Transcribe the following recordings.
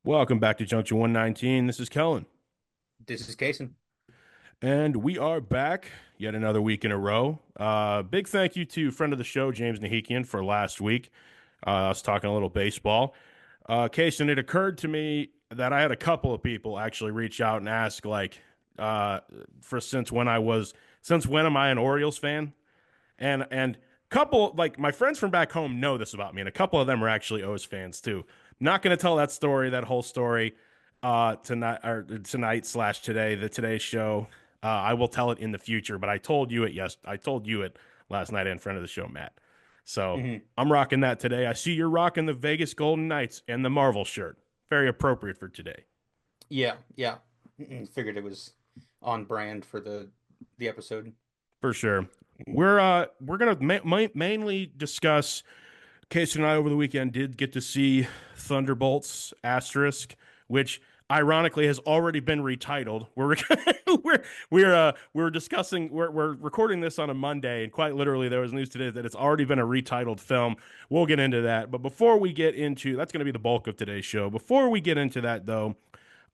Welcome back to Junction 119. This is Kellan, This is Casen. and we are back yet another week in a row. Big thank you to friend of the show, James Nahikian, for last week. I was talking a little baseball. Kason, it occurred to me that I had a couple of people actually reach out and ask, like, for since when am I an Orioles fan? And couple like my friends from back home know this about me, and a couple of them are actually O's fans too. Not going to tell that whole story, tonight slash today, the Today Show. I will tell it in the future, but I told you it last night in front of the show, Matt. So Hmm. I'm rocking that today. I see you're rocking the Vegas Golden Knights and the Marvel shirt. Very appropriate for today, Yeah. Figured it was on brand for the episode. for sure. We're gonna mainly discuss. Casey and I over the weekend did get to see Thunderbolts asterisk, which ironically has already been retitled. We're discussing we're recording this on a Monday, and quite literally there was news today that it's already been a retitled film. We'll get into that, but before we get into that's going to be the bulk of today's show. Before we get into that, though,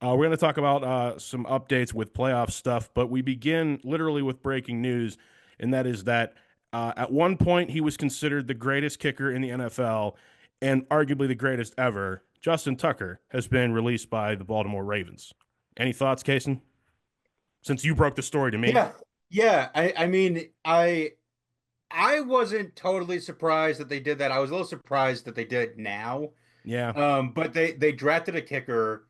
we're going to talk about some updates with playoff stuff. But we begin literally with breaking news, and that is that at one point, he was considered the greatest kicker in the NFL and arguably the greatest ever. Justin Tucker has been released by the Baltimore Ravens. Any thoughts, Kason? Since you broke the story to me. Yeah. Yeah. I wasn't totally surprised that they did that. I was a little surprised that they did it now. Yeah, But they drafted a kicker,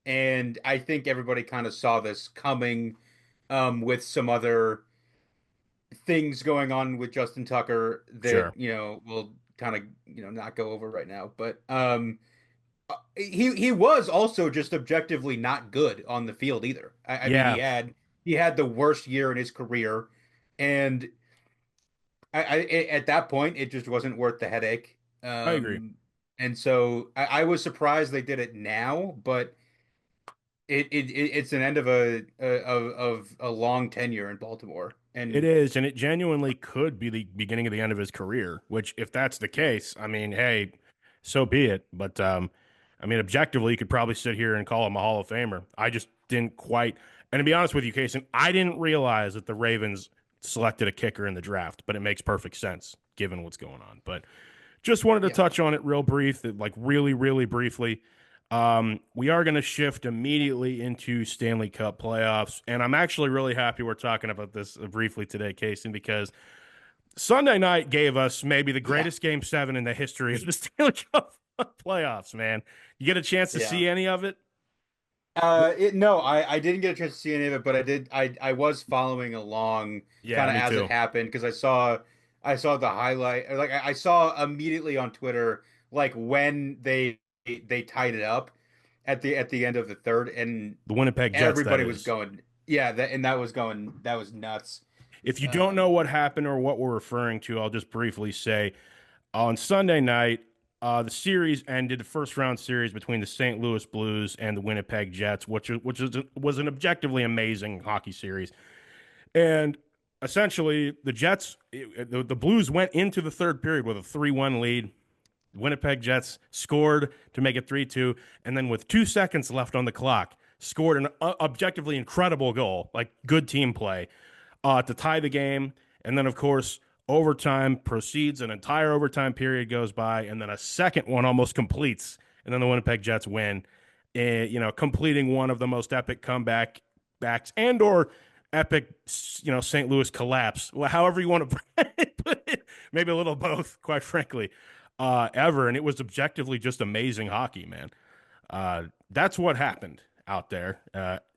and I think everybody kind of saw this coming, with some other things going on with Justin Tucker that, sure. we'll kind of, not go over right now. But he was also just objectively not good on the field either. I mean, Yeah, he had the worst year in his career, and at that point it just wasn't worth the headache. I agree. And so I was surprised they did it now, but it's an end of a long tenure in Baltimore, It and is, and it genuinely could be the beginning of the end of his career, which, if that's the case, I mean, hey, so be it. But, I mean, objectively, you could probably sit here and call him a Hall of Famer. I just didn't quite. And to be honest with you, Kason, I didn't realize that the Ravens selected a kicker in the draft, but it makes perfect sense given what's going on. But just wanted to yeah, touch on it real brief, like really, really briefly. We are going to shift immediately into Stanley Cup playoffs, and I'm actually really happy we're talking about this briefly today, Casey, because Sunday night gave us maybe the yeah, greatest Game 7 in the history of the Stanley Cup playoffs, man. You get a chance to yeah. see any of it? No, I didn't get a chance to see any of it, but I was following along Yeah, kind of me as it too. happened because I saw the highlight, like I saw immediately on Twitter, like when they tied it up at the end of the third, and The Winnipeg Jets, that everybody was is. going, yeah, that was nuts. If you don't know Um, what happened or what we're referring to, I'll just briefly say on Sunday night, the series ended, the first round series between the St. Louis Blues and the Winnipeg Jets, was an objectively amazing hockey series. And essentially, the Blues went into the third period with a 3-1 lead. The Winnipeg Jets scored to make it 3-2. And then, with 2 seconds left on the clock, scored an objectively incredible goal, like good team play, to tie the game. And then, of course, overtime proceeds. An entire overtime period goes by, and then a second one almost completes. And then the Winnipeg Jets win, completing one of the most epic comeback backs and/or epic, St. Louis collapse, however you want to put it, maybe a little both, quite frankly, ever. And it was objectively just amazing hockey, man. That's what happened out there.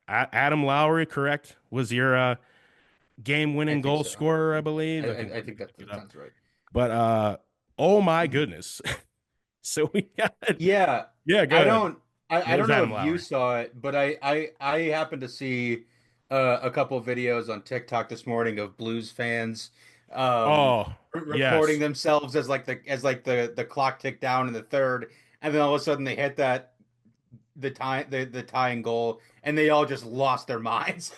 Adam Lowry, correct, was your I game-winning think goal so. scorer, I I, believe. I can I, I think look that, it that up. sounds right. But oh my goodness. So we got Yeah, yeah, go I ahead. don't I It was don't know Adam if you Lowry. saw it, but I happened to see a couple of videos on TikTok this morning of Blues fans Oh, recording yes. themselves as the clock ticked down in the third, and then all of a sudden they hit the tying goal, and they all just lost their minds.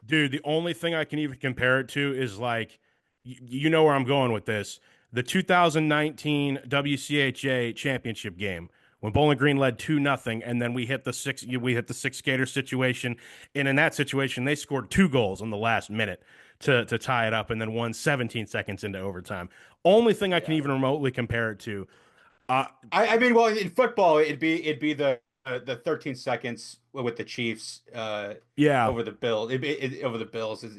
Dude, the only thing I can even compare it to is like you know where I'm going with this. The 2019 WCHA championship game when Bowling Green led 2-0, and then we hit the six skater situation, and in that situation they scored 2 goals in the last minute to tie it up, and then won 17 seconds into overtime. Only thing I can Yeah. even remotely compare it to. Uh, I mean, well, in football, it'd be the 13 seconds with the Chiefs yeah, over the Bill over the Bills is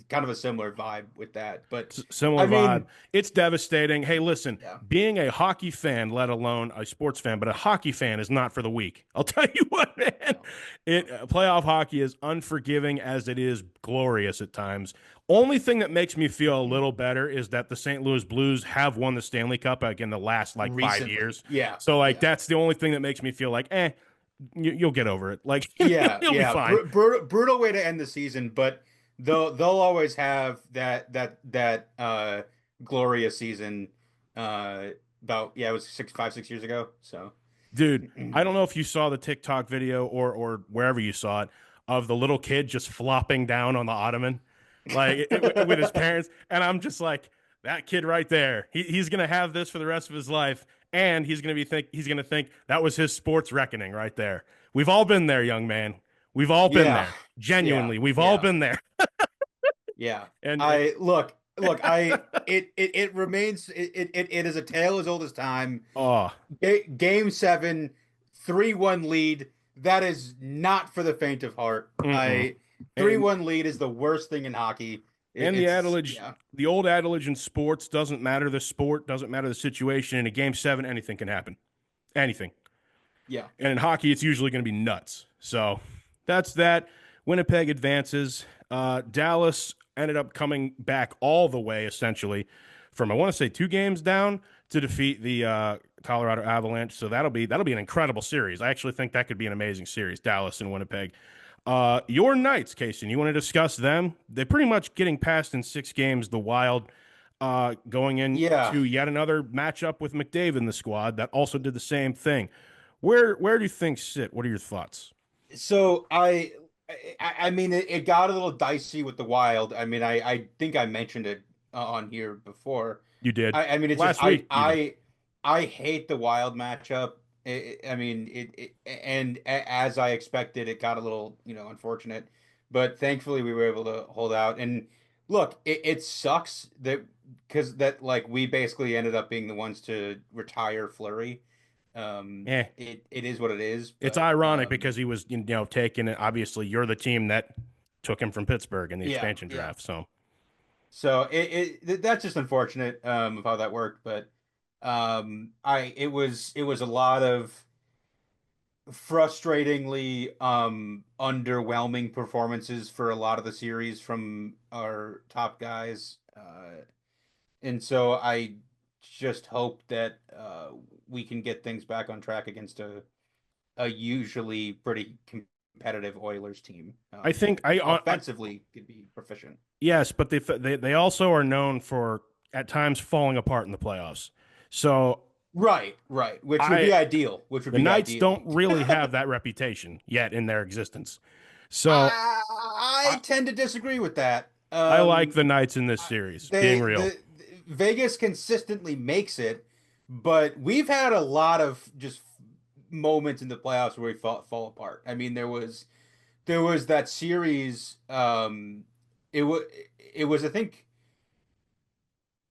kind of a similar vibe with that. But Similar I vibe. mean, It's devastating. Hey, listen, yeah, being a hockey fan, let alone a sports fan, but a hockey fan is not for the weak. I'll tell you what, man. no, It no. playoff hockey is unforgiving as it is glorious at times. Only thing that makes me feel a little better is that the St. Louis Blues have won the Stanley Cup like in the last like 5 years. Recently, yeah, So like yeah. that's the only thing that makes me feel like, you'll get over it. Like Yeah, you'll be yeah, fine. brutal way to end the season, but they'll always have that glorious season. Uh, about yeah, it was 6 years ago. So Dude, I don't know if you saw the TikTok video or wherever you saw it of the little kid just flopping down on the ottoman, like with his parents, and I'm just like, that kid right there. He's gonna have this for the rest of his life, and he's gonna think that was his sports reckoning right there. We've all been there, young man. We've all been yeah, there. yeah, Genuinely, we've all yeah, been there. yeah. And I look. It remains. It is a tale as old as time. oh, Game seven, 3-1 lead. That is not for the faint of heart. mm-mm. 3-1 lead is the worst thing in hockey. And the It's adage, yeah, the old adage in sports, doesn't matter the sport, doesn't matter the situation. In a game seven, anything can happen. Anything. yeah. And in hockey, it's usually going to be nuts. So that's that. Winnipeg advances. Dallas ended up coming back all the way, essentially, from I want to say 2 games down to defeat the Colorado Avalanche. So that'll be an incredible series. I actually think that could be an amazing series, Dallas and Winnipeg. Your Knights, Casen, you want to discuss them? They're pretty much getting past in 6 games. The Wild going Yeah. into yet another matchup with McDavid in the squad that also did the same thing. Where do things sit? What are your thoughts? So I mean it got a little dicey with the Wild. I mean I think I mentioned it on here before. You did I mean it's just last week, even. I hate the Wild matchup. I mean and as I expected, it got a little unfortunate, but thankfully we were able to hold out. And look, it sucks that because that like we basically ended up being the ones to retire Fleury. Eh, It is what it is, it's but ironic because he was taken. Obviously, you're the team that took him from Pittsburgh in the yeah, expansion yeah. draft. So So that's just unfortunate of how that worked, but I it was a lot of frustratingly underwhelming performances for a lot of the series from our top guys. And so I just hope that we can get things back on track against a usually pretty competitive Oilers team I think that I offensively could be proficient. yes, but they also are known for at times falling apart in the playoffs. So Right, right. Which would I be ideal. Which would the be Knights ideal. don't really have that reputation yet in their existence. So I I, tend to disagree with that. I like the Knights in this series, being They real. the Vegas consistently makes it, but we've had a lot of just moments in the playoffs where we fall apart. I mean, there was that series. It was it was I think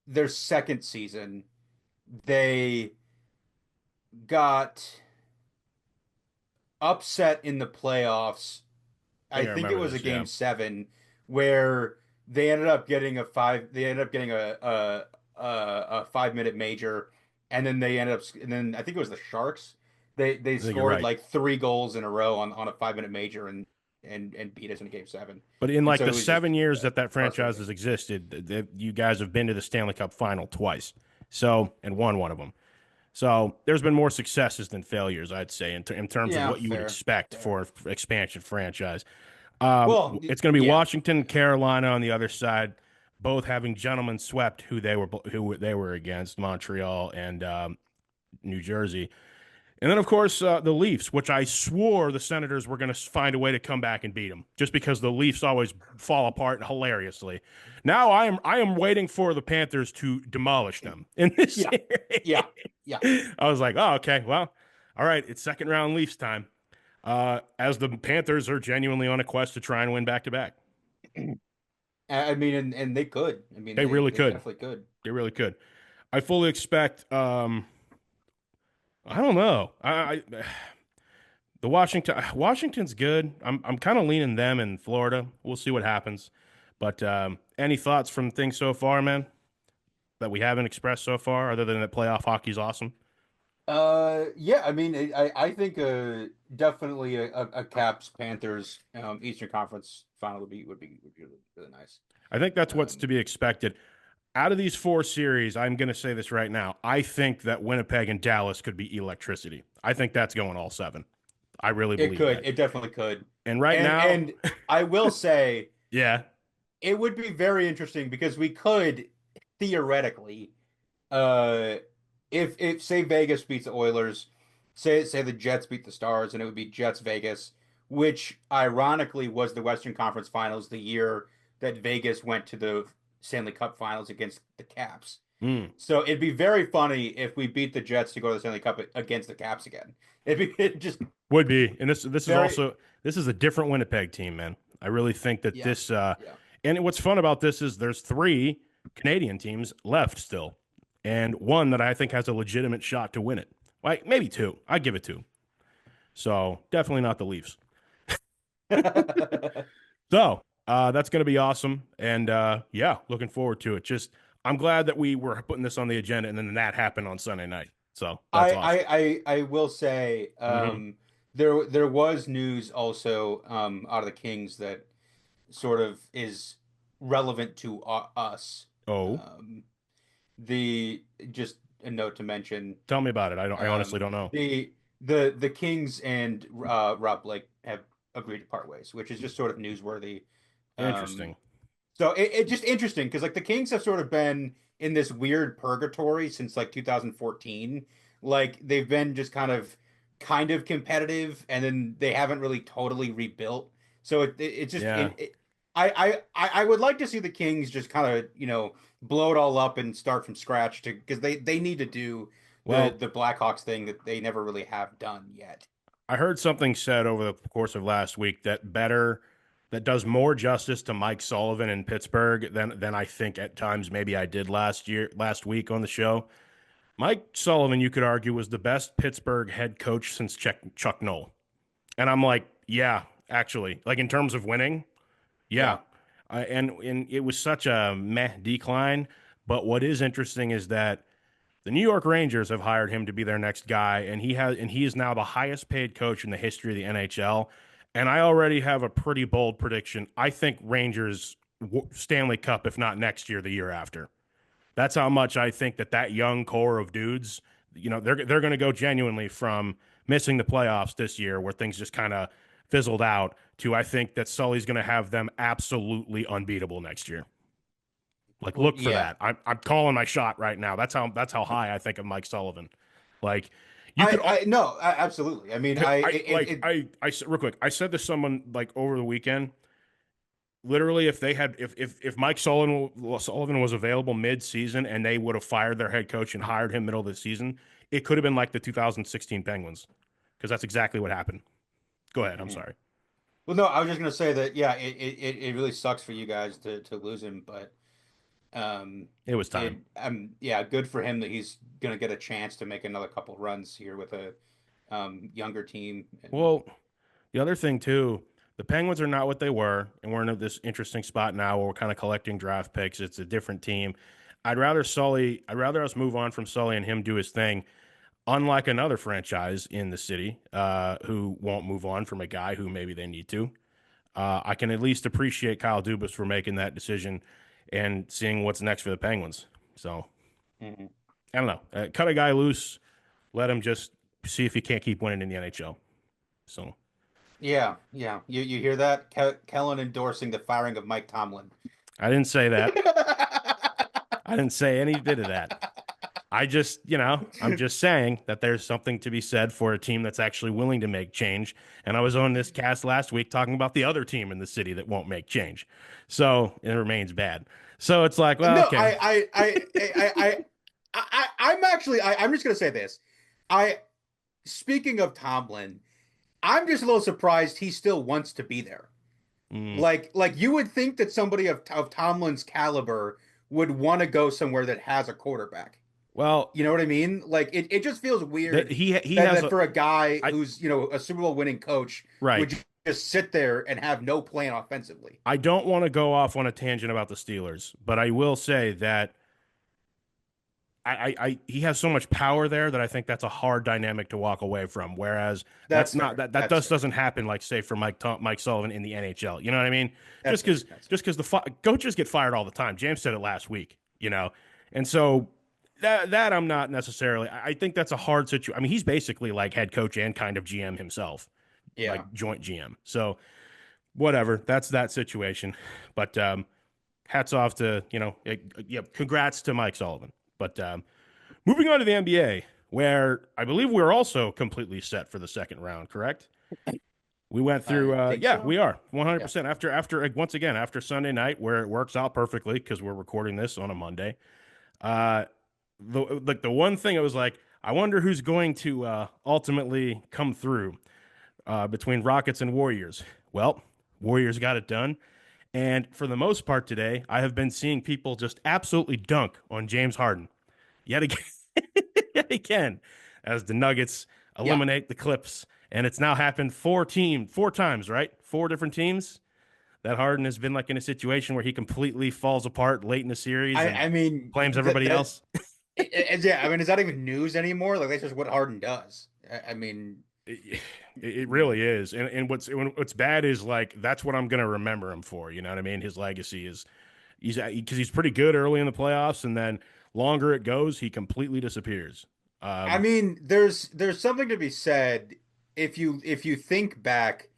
their second season. They got upset in the playoffs. I I think I think it remember was a this. Yeah, game seven where they ended up getting they ended up getting a 5 minute major, and then and then I think it was the Sharks. They I think you're scored right. like 3 goals in a row on a 5 minute major and beat us in game seven. But in And like so the it was just 7 years that franchise frustrating. has existed, you guys have been to the Stanley Cup final twice. So, and won one of them. So there's been more successes than failures, I'd say, in terms of Yeah, what you would fair, expect fair. for expansion franchise. Well, It's going to be yeah, Washington, Carolina on the other side, both having gentlemen swept who they were against, Montreal and New Jersey. And then, of course, the Leafs, which I swore the Senators were going to find a way to come back and beat them, just because the Leafs always fall apart hilariously. Now I am waiting for the Panthers to demolish them in this yeah, series. yeah, yeah. I was like, oh, okay, well, All right, it's second round Leafs time. As the Panthers are genuinely on a quest to try and win back to back. I mean, and they could. I mean, They really they could. definitely could. They really could. I fully expect. I don't know. The Washington's good. I'm kind of leaning them in Florida. We'll see what happens. But any thoughts from things so far, man, that we haven't expressed so far, other than that playoff hockey's awesome? Yeah, I mean, I think definitely a Caps Panthers Eastern Conference final would be really, really nice. I think that's what's to Um, be expected. Out of these four series, I'm going to say this right now. I think that Winnipeg and Dallas could be electricity. I think that's going all seven. I really it believe could, that. it definitely could, And right and now, and I will say yeah, it would be very interesting because we could theoretically, uh, if say Vegas beats the Oilers, say the Jets beat the Stars, and it would be Jets Vegas, which ironically was the Western Conference Finals the year that Vegas went to the Stanley Cup Finals against the Caps. mm, So it'd be very funny if we beat the Jets to go to the Stanley Cup against the Caps again. It'd just would be. And this is very also this is a different Winnipeg team, man. I really think that yeah this yeah. and what's fun about this is there's three Canadian teams left still, and one that I think has a legitimate shot to win it. Like maybe two. I give it two. So definitely not the Leafs. So that's going to be awesome, and yeah, looking forward to it. Just I'm glad that we were putting this on the agenda, and then that happened on Sunday night. So that's awesome. I will say Hmm. there was news also out of the Kings that sort of is relevant to us. Oh, Um, the just a note to mention tell me about it. I don't. I honestly um, don't know. the Kings and Rob Blake have agreed to part ways, which is just sort of newsworthy. Um, Interesting. so it just interesting because like the Kings have sort of been in this weird purgatory since like 2014. Like they've been just kind of competitive, and then they haven't really totally rebuilt. So it just Yeah. I would like to see the Kings just kind of blow it all up and start from scratch to because they need to do Well, the Blackhawks thing that they never really have done yet. I heard something said over the course of last week that does more justice to Mike Sullivan in Pittsburgh than I think at times maybe I did last week on the show. Mike Sullivan, you could argue, was the best Pittsburgh head coach since Chuck Noll. And I'm like, yeah, actually, like in terms of winning, yeah. Yeah. And it was such a meh decline. But what is interesting is that the New York Rangers have hired him to be their next guy, and he is now the highest paid coach in the history of the NHL. And I already have a pretty bold prediction. I think Rangers Stanley Cup, if not next year, the year after. That's how much I think that young core of dudes, they're going to go genuinely from missing the playoffs this year, where things just kind of fizzled out, to I think that Sully's going to have them absolutely unbeatable next year. Like, Well, look for yeah. that. I'm calling my shot right now. That's how high I think of Mike Sullivan. Like, you could. I no, absolutely. I mean, Real quick. I said to someone like over the weekend. Literally, if they had if Mike Sullivan was available mid-season and they would have fired their head coach and hired him middle of the season, it could have been like the 2016 Penguins, because that's exactly what happened. Go ahead. I'm Mhm. sorry. Well, no, I was just gonna say that yeah, it really sucks for you guys to lose him, but um, It was time. yeah, good for him that he's gonna get a chance to make another couple runs here with a younger team and Well, the other thing too, the Penguins are not what they were, and we're in this interesting spot now where we're kind of collecting draft picks. It's a different team. I'd rather us move on from Sully and him do his thing. Unlike another franchise in the city, who won't move on from a guy who maybe they need to. I can at least appreciate Kyle Dubas for making that decision and seeing what's next for the Penguins. So Mhm. I don't know. Cut a guy loose, let him just see if he can't keep winning in the NHL. So Yeah, yeah. You hear that? Kellen endorsing the firing of Mike Tomlin. I didn't say that. I didn't say any bit of that. I'm just saying that there's something to be said for a team that's actually willing to make change. And I was on this cast last week talking about the other team in the city that won't make change. So it remains bad. So it's like, well, No, okay. I'm actually I'm just gonna say this. I speaking of Tomlin, I'm just a little surprised he still wants to be there. Mm. Like you would think that somebody of Tomlin's caliber would want to go somewhere that has a quarterback. Well, You know what I mean? Like it just feels that weird he that has that a for a guy I who's, a Super Bowl winning coach right. would just sit there and have no plan offensively. I don't want to go off on a tangent about the Steelers, but I will say that he has so much power there that I think that's a hard dynamic to walk away from. Whereas that's That's not fair. that That's just fair. doesn't happen like say for Mike Sullivan in the NHL. You know what I mean? That's fair. That's fair. Just because coaches get fired all the time. James said it last week. And so that I'm not necessarily. I think that's a hard situation. I mean, he's basically like head coach and kind of GM himself, Yeah. like joint GM. So whatever, that's that situation. But hats off to yeah, congrats to Mike Sullivan. But moving on to the NBA, where I believe we're also completely set for the second round, correct? We went through, I think yeah, so. we are Yeah. 100% after once again after Sunday night, where it works out perfectly because we're recording this on a Monday. Uh, the one thing it was like, I wonder who's going to ultimately come through between Rockets and Warriors. Well, Warriors got it done. And for the most part today, I have been seeing people just absolutely dunk on James Harden yet again, yet again, as the Nuggets Yeah. eliminate the Clips. And it's now happened four times, right? Four different teams that Harden has been like in a situation where he completely falls apart late in the series I and I mean blames that everybody that else. yeah, I mean, is that even news anymore? Like that's just what Harden does. I mean, It really is, and what's bad is like that's what I'm gonna remember him for. You know what I mean? His legacy is because he's pretty good early in the playoffs, and then longer it goes, he completely disappears. I Um, mean, there's something to be said if you think back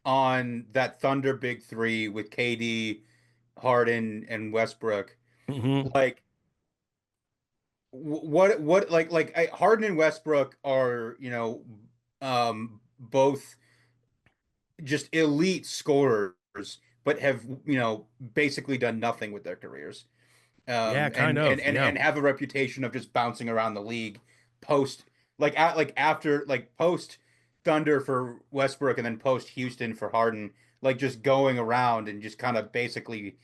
on that Thunder Big Three with KD, Harden, and Westbrook. mhm. Like what Harden and Westbrook are, both just elite scorers, but have, basically done nothing with their careers. Yeah, kind And of. Yeah, have a reputation of just bouncing around the league post after post Thunder for Westbrook and then post Houston for Harden, like just going around and just kind of basically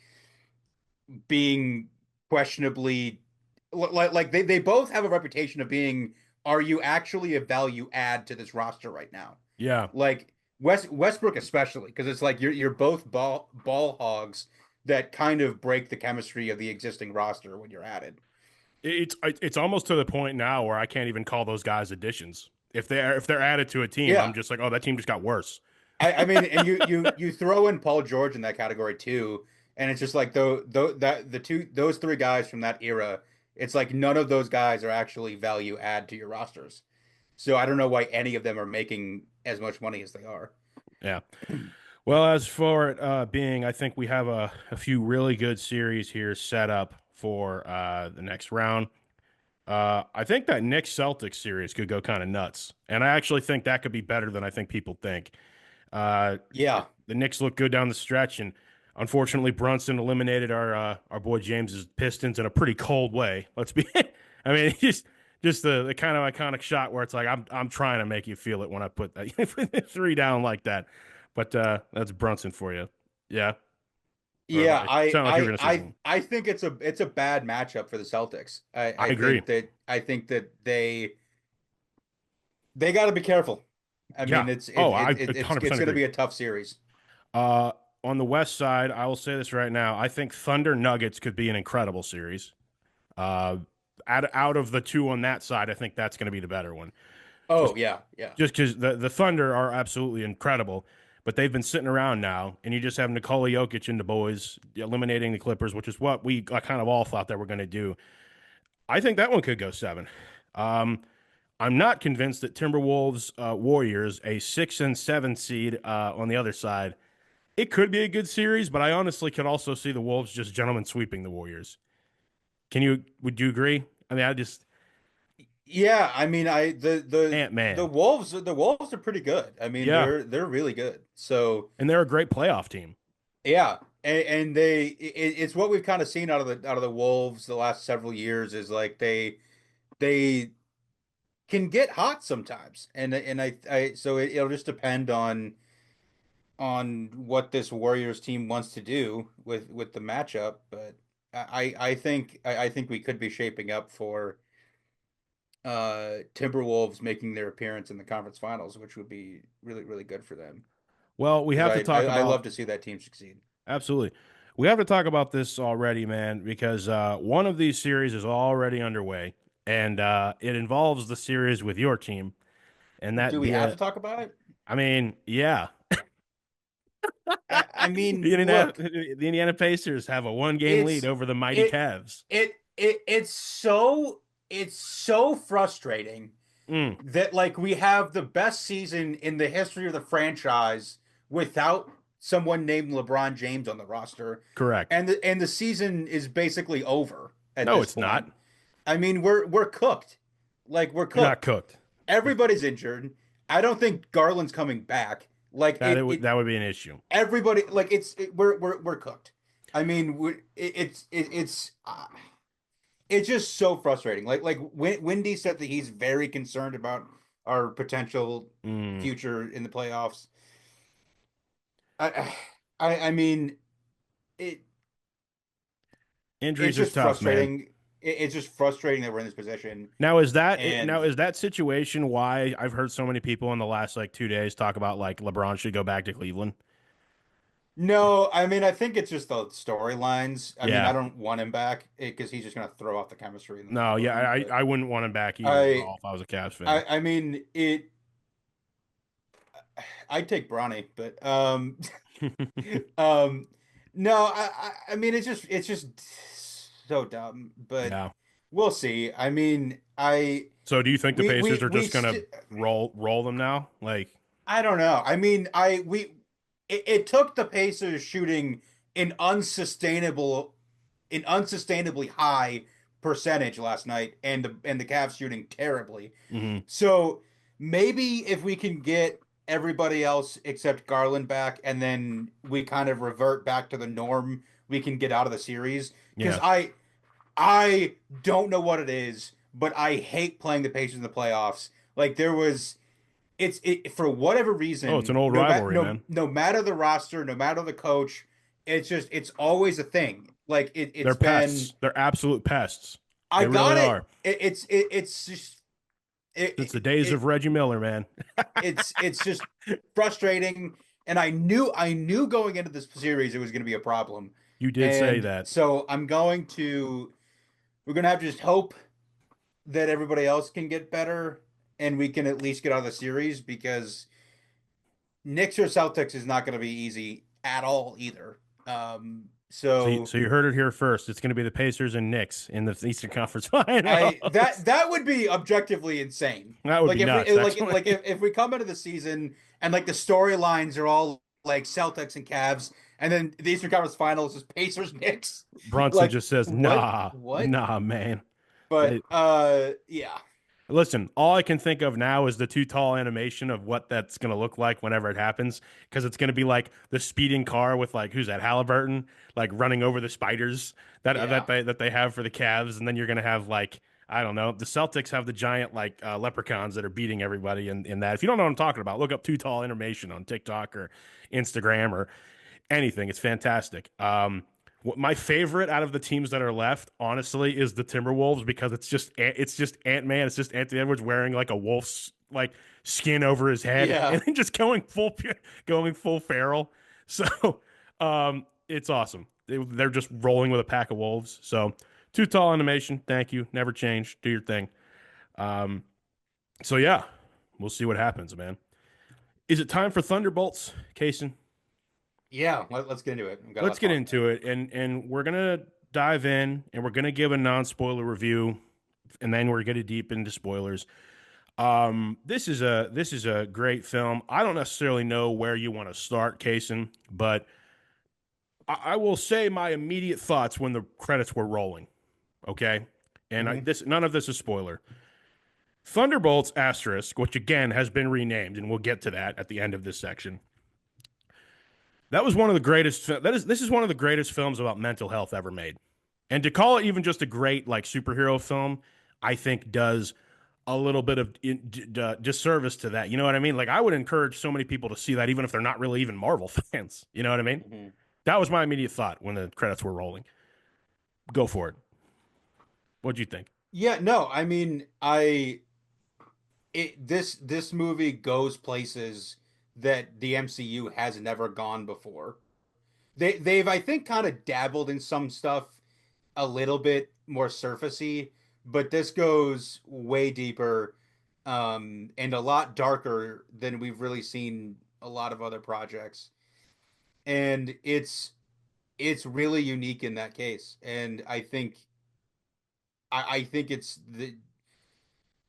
being questionably they both have a reputation of being, are you actually a value add to this roster right now? yeah. Like Westbrook especially, because it's like you're both ball hogs that kind of break the chemistry of the existing roster when you're added. It's almost to the point now where I can't even call those guys additions. If they're added to a team, I'm Yeah. just like, oh, that team just got worse. I mean, and you throw in Paul George in that category too, and it's just like those three guys from that era, it's like none of those guys are actually value add to your rosters. So I don't know why any of them are making as much money as they are. Yeah. Well, as for it being, I think we have a few really good series here set up for the next round. I think that Knicks Celtics series could go kind of nuts, and I actually think that could be better than I think people think. Uh, Yeah. the Knicks look good down the stretch, and unfortunately, Brunson eliminated our boy James's Pistons in a pretty cold way. Let's be, I mean, just the kind of iconic shot where it's like I'm trying to make you feel it when I put that three down like that. But that's Brunson for you. Yeah. Or Yeah, sound like you were gonna say something. I think it's a bad matchup for the Celtics. I agree. I think that they got to be careful. I Yeah. mean, it's Oh, it, I it, it it's 100% going to agree. be a tough series. Uh, on the West side, I will say this right now. I think Thunder Nuggets could be an incredible series. Uh, out of the two on that side, I think that's going to be the better one. Oh Just yeah, yeah. just because the Thunder are absolutely incredible, but they've been sitting around now, and you just have Nikola Jokic and the boys eliminating the Clippers, which is what we kind of all thought that we're going to do. I think that one could go seven. Um, I'm not convinced that Timberwolves Warriors, a 6 and 7 seed on the other side, it could be a good series, but I honestly could also see the Wolves just gentlemen sweeping the Warriors. Would you agree? I mean, I just Yeah, I mean, I Ant Man. The Wolves are pretty good. I mean, Yeah, they're really good. So, and they're a great playoff team. yeah. And it's what we've kind of seen out of the Wolves the last several years is like they can get hot sometimes, and I so it'll just depend on what this Warriors team wants to do with the matchup. But I think we could be shaping up for Timberwolves making their appearance in the conference finals, which would be really really good for them Well, we because have to talk I about love to see that team succeed. absolutely. We have to talk about this already, man, because one of these series is already underway, and it involves the series with your team, and Do that we be have a. to talk about it? I mean, yeah, I mean, the Indiana, look, the Indiana Pacers have a one-game lead it's over the mighty it Cavs. it's so frustrating Mm, that like we have the best season in the history of the franchise without someone named LeBron James on the roster, correct. and the season is basically over at No, this it's point. not. I mean, we're cooked. Like we're You're not cooked. cooked. Everybody's injured. I don't think Garland's coming back. Like That would be an issue. everybody like we're cooked. I mean, it's just so frustrating. Like Wendy said that he's very concerned about our potential Mm, future in the playoffs. I I mean it it's injuries are just tough, man. frustrating. It's just frustrating that we're in this position. Now And is that situation why I've heard so many people in the last like 2 days talk about like LeBron should go back to Cleveland? no, I mean I think it's just the storylines. I mean I Yeah. don't want him back because he's just gonna throw off the chemistry in the No, locker yeah, room. But I wouldn't want him back either at I all if I was a Cavs fan. I mean it. I'd take Bronny, but um, no, I mean it's just so dumb, but Yeah. we'll see. I mean, I So do you think the Pacers are we just gonna st roll them now? Like, I don't know. I mean, it took the Pacers shooting an unsustainably high percentage last night, and the Cavs shooting terribly. mhm, So maybe if we can get everybody else except Garland back, and then we kind of revert back to the norm, we can get out of the series. Because yeah. I don't know what it is, but I hate playing the Pacers in the playoffs. Like there was, it for whatever Oh, it's an reason, old rivalry, man. no matter the roster, no matter the coach, it's always a thing. Like They're it's been. pests. They're absolute pests. I They really got it. are. It's just Since the days it of Reggie Miller, man. it's just frustrating, and I knew going into this series it was going to be a problem, You did say and that. so we're going to have to just hope that everybody else can get better and we can at least get out of the series because Knicks or Celtics is not going to be easy at all either. So So you heard it here first. It's going to be the Pacers and Knicks in the Eastern Conference Finals. I that would be objectively insane. That would Like be if nuts, we actually. if we come into the season and like the storylines are all like Celtics and Cavs, and then the Eastern Conference Finals is Pacers Knicks. Brunson Like just says, what "Nah, what? nah, man." But They, yeah. listen, all I can think of now is the too tall animation of what that's going to look like whenever it happens, because it's going to be like the speeding car with like who's that Halliburton, like running over the spiders Yeah. that they have for the Cavs, and then you're going to have like I don't know, the Celtics have the giant like leprechauns that are beating everybody in that. If you don't know what I'm talking about, look up too tall animation on TikTok or Instagram or anything. It's fantastic. My favorite out of the teams that are left, honestly, is the Timberwolves because it's just Ant Man. It's just Anthony Edwards wearing like a wolf's like skin over his head Yeah. and then just going full feral. So it's awesome. They're just rolling with a pack of wolves. So too tall animation. Thank you. Never change. Do your thing. Um, so yeah, we'll see what happens, man. Is it time for Thunderbolts, Casen? Yeah. Let's get into it. We've got a lot Let's to get talk into about. it, and we're gonna dive in, and we're gonna give a non-spoiler review, and then we're gonna deep into spoilers. This is a great film. I don't necessarily know where you want to start, Kason, but I will say my immediate thoughts when the credits were rolling. Okay, and Hmm. this none of this is spoiler. Thunderbolts asterisk, which again has been renamed, and we'll get to that at the end of this section. That was one of the greatest. This is one of the greatest films about mental health ever made. And to call it even just a great like superhero film, I think does a little bit of disservice to that. You know what I mean? Like I would encourage so many people to see that, even if they're not really even Marvel fans. You know what I mean? Mhm. That was my immediate thought when the credits were rolling. Go for it. What'd you think? Yeah, no, I mean, this movie goes places that the MCU has never gone before. They've I think kind of dabbled in some stuff a little bit more surfacey, but this goes way deeper and a lot darker than we've really seen a lot of other projects. And it's really unique in that case. And I think it's the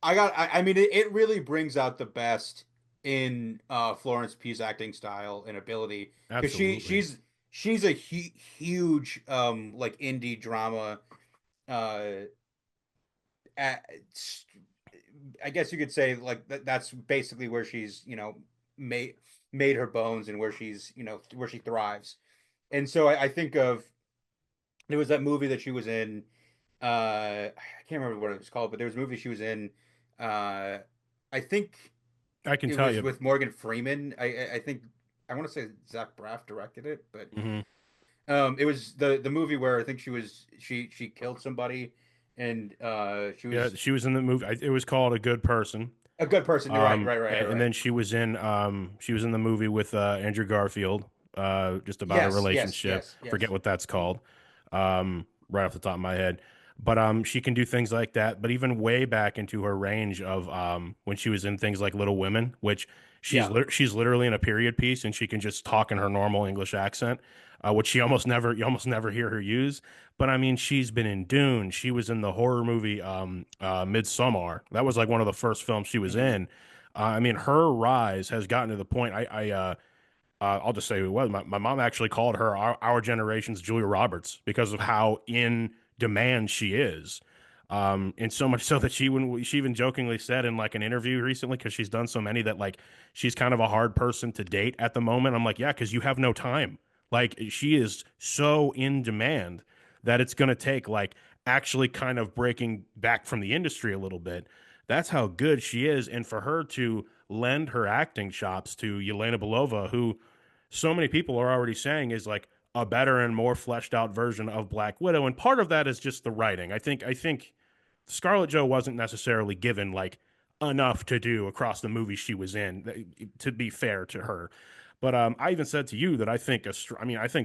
I mean it really brings out the best in Florence Pugh's acting style and ability because Absolutely. she's a huge like indie drama uh a- I guess you could say like that's basically where she's made made her bones and where she's where she thrives. And so I think of there was that movie that she was in. I can't remember what it was called, but there was a movie she was in. Uh, I think I can it tell was you. with Morgan Freeman. I think I want to say Zach Braff directed it, but Hmm. it was the movie where I think she killed somebody, and she Yeah, was she was in the movie. It was called A Good Person. a good person. You're right, And right. then she was in the movie with Andrew Garfield, just about a relationship. Forget Yes. what that's called, right off the top of my head. But she can do things like that. But even way back into her range of when she was in things like Little Women, which Yeah. she's literally in a period piece and she can just talk in her normal English accent, which you almost never hear her use. But I mean, she's been in Dune. She was in the horror movie Midsommar. That was like one of the first films she was Hmm. in. I mean, her rise has gotten to the point. I'll just say who it was. My mom actually called her our generation's Julia Roberts because of how in demand she is. And so much so that she even jokingly said in like an interview recently, because she's done so many, that like she's kind of a hard person to date at the moment. I'm like, yeah, because you have no time. Like she is so in demand that it's going to take like actually kind of breaking back from the industry a little bit. That's how good she is. And for her to lend her acting chops to Yelena Belova, who so many people are already saying is like a better and more fleshed out version of Black Widow. And part of that is just the writing. I think Scarlett Joe wasn't necessarily given like enough to do across the movie she was in, to be fair to her. But I even said to you that I think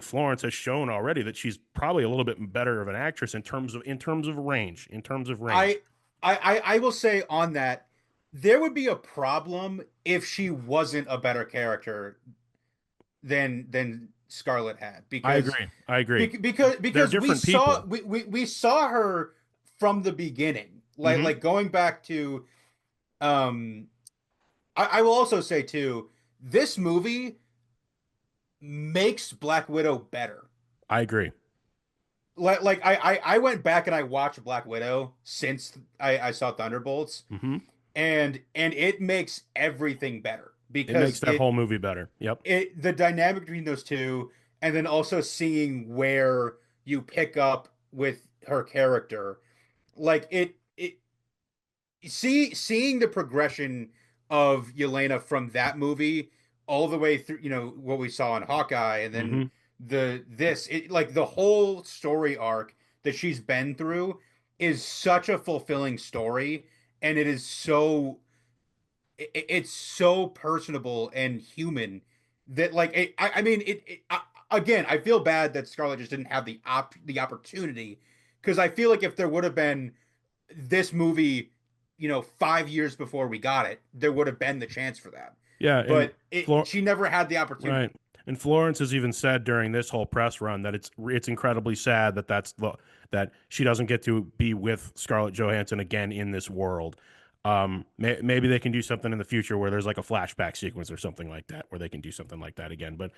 Florence has shown already that she's probably a little bit better of an actress in terms of range. I I will say on that there would be a problem if she wasn't a better character than Scarlett had I because agree. I agree. They're because different people. we saw her from the beginning Hmm. like going back to um I will also say too this movie makes Black Widow better. I agree. I went back and I watched Black Widow since I saw Thunderbolts, Hmm. and it makes everything better It makes because that whole movie better. Yep. the dynamic between those two, and then also seeing where you pick up with her character, like it seeing the progression of Yelena from that movie all the way through, what we saw in Hawkeye, and then Hmm. like the whole story arc that she's been through is such a fulfilling story, and it is it's so personable and human that like I mean again I feel bad that Scarlett just didn't have the opportunity because I feel like if there would have been this movie 5 years before we got it there would have been the chance for that, Yeah, and but Flor she never had the right. opportunity. And Florence has even said during this whole press run that it's incredibly sad that that she doesn't get to be with Scarlett Johansson again in this world. Maybe they can do something in the future where there's like a flashback sequence or something like that, where they can do something like that again. But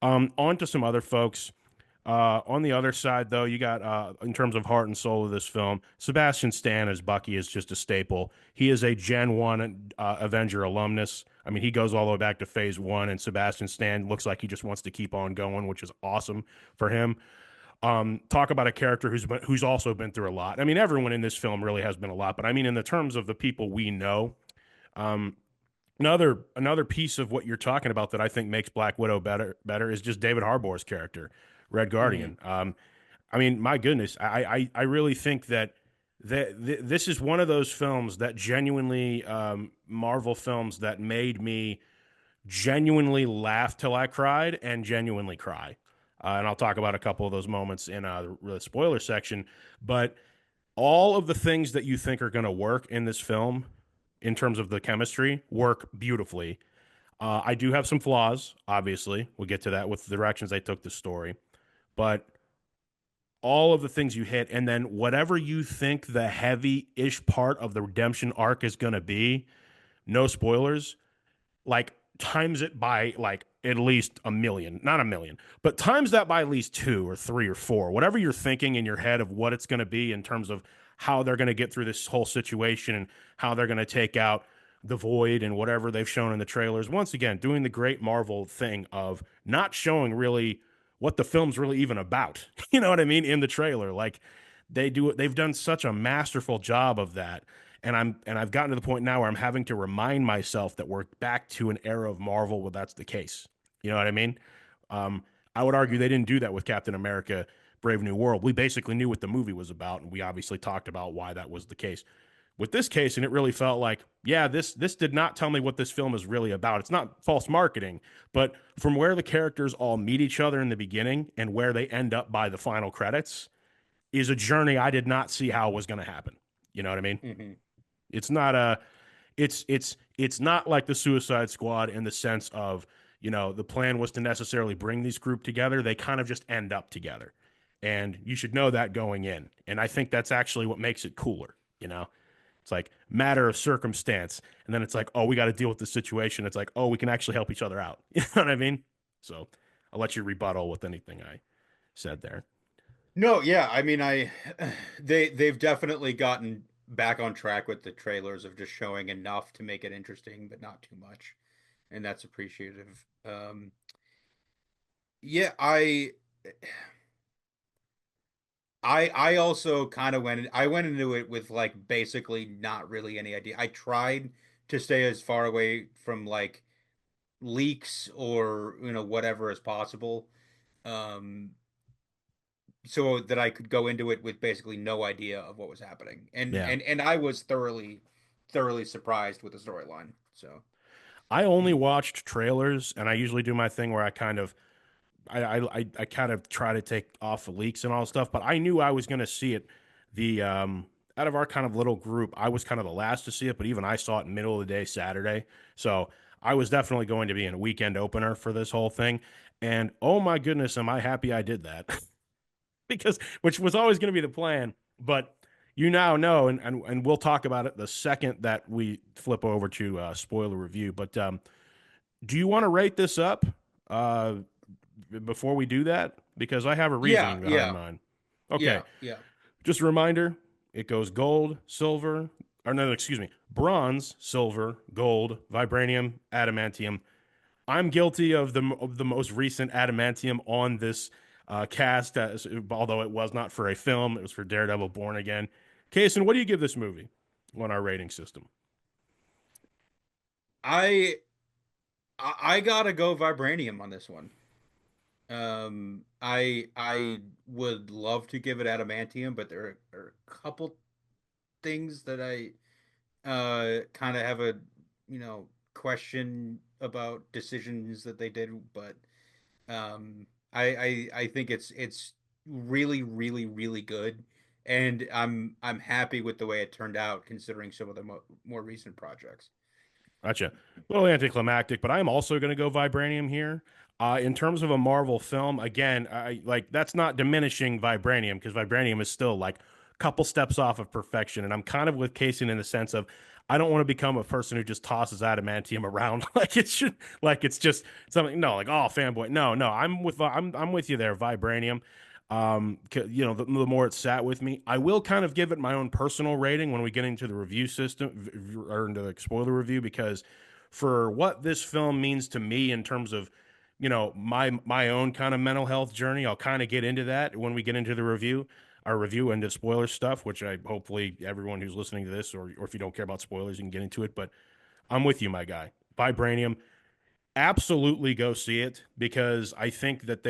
on to some other folks. On the other side, though, you got in terms of heart and soul of this film, Sebastian Stan as Bucky is just a staple. He is a Gen One Avenger alumnus. I mean, he goes all the way back to Phase One, and Sebastian Stan looks like he just wants to keep on going, which is awesome for him. Talk about a character who's also been through a lot. I mean, everyone in this film really has been a lot, but I mean, in the terms of the people we know, um, another piece of what you're talking about that I think makes Black Widow better is just David Harbour's character, Red Hmm. Guardian. I mean, my goodness, I really think that this is one of those films that genuinely Marvel films that made me genuinely laugh till I cried and genuinely cry. And I'll talk about a couple of those moments in the spoiler section. But all of the things that you think are going to work in this film, in terms of the chemistry, work beautifully. I do have some flaws, obviously. We'll get to that with the directions they took the story. But all of the things you hit, and then whatever you think the heavy ish part of the redemption arc is going to be, no spoilers, like times it by like at least a million, not a million, but times that by at least two or three or four, whatever you're thinking in your head of what it's going to be in terms of how they're going to get through this whole situation and how they're going to take out the void and whatever they've shown in the trailers. Once again, doing the great Marvel thing of not showing really what the film's really even about. You know what I mean? In the trailer, like they've done such a masterful job of that, and I've gotten to the point now where I'm having to remind myself that we're back to an era of Marvel where that's the case. You know what I mean? Um, I would argue they didn't do that with Captain America: Brave New World. We basically knew what the movie was about, and we obviously talked about why that was the case. With this case, and it really felt like, yeah, this did not tell me what this film is really about. It's not false marketing, but from where the characters all meet each other in the beginning and where they end up by the final credits is a journey I did not see how it was going to happen. You know what I mean? Hmm. It's not a it's not like the Suicide Squad in the sense of, the plan was to necessarily bring these group together. They kind of just end up together. And you should know that going in. And I think that's actually what makes it cooler, you know? It's like matter of circumstance. And then it's like, oh, we got to deal with the situation. It's like, oh, we can actually help each other out. You know what I mean? So I'll let you rebuttal with anything I said there. No, yeah, I mean, they've definitely gotten back on track with the trailers of just showing enough to make it interesting, but not too much, and that's appreciative. Yeah, I also kind of I went into it with like basically not really any idea. I tried to stay as far away from like leaks or whatever as possible. Um so that I could go into it with basically no idea of what was happening. And Yeah. and and I was thoroughly surprised with the storyline. So, I only watched trailers, and I usually do my thing where I kind of try to take off the leaks and all stuff, but I knew I was going to see it. The Out of our kind of little group, I was kind of the last to see it, but even I saw it in middle of the day Saturday, so I was definitely going to be in a weekend opener for this whole thing. And oh my goodness, am I happy I did that? Because which was always going to be the plan, but you now know, and we'll talk about it the second that we flip over to spoiler review. But do you want to rate this up? Uh, Before we do that? Because I have a yeah, reasoning behind yeah, mine. Okay, yeah, yeah. just a reminder, it goes gold, silver, or no, excuse me, bronze, silver, gold, vibranium, adamantium. I'm guilty of the most recent adamantium on this cast, although it was not for a film, it was for Daredevil Born Again. Casen, what do you give this movie on our rating system? I I gotta go vibranium on this one. I would love to give it adamantium, but there are a couple things that I kind of have a question about decisions that they did, but I think it's really good, and I'm happy with the way it turned out considering some of the more recent projects. Gotcha. A little anticlimactic, but I'm also going to go vibranium here. In terms of a Marvel film, again, I like that's not diminishing vibranium because vibranium is still like a couple steps off of perfection. And I'm kind of with Casey in the sense of I don't want to become a person who just tosses adamantium around like it should, like it's just something. No, like oh fanboy. No, no, I'm with you there. Vibranium. The more it sat with me, I will kind of give it my own personal rating when we get into the review system or into the spoiler review because for what this film means to me in terms of my own kind of mental health journey. I'll kind of get into that when we get into our review into spoiler stuff, which I hopefully everyone who's listening to this, or if you don't care about spoilers, you can get into it. But I'm with you, my guy. Vibranium, absolutely go see it because I think that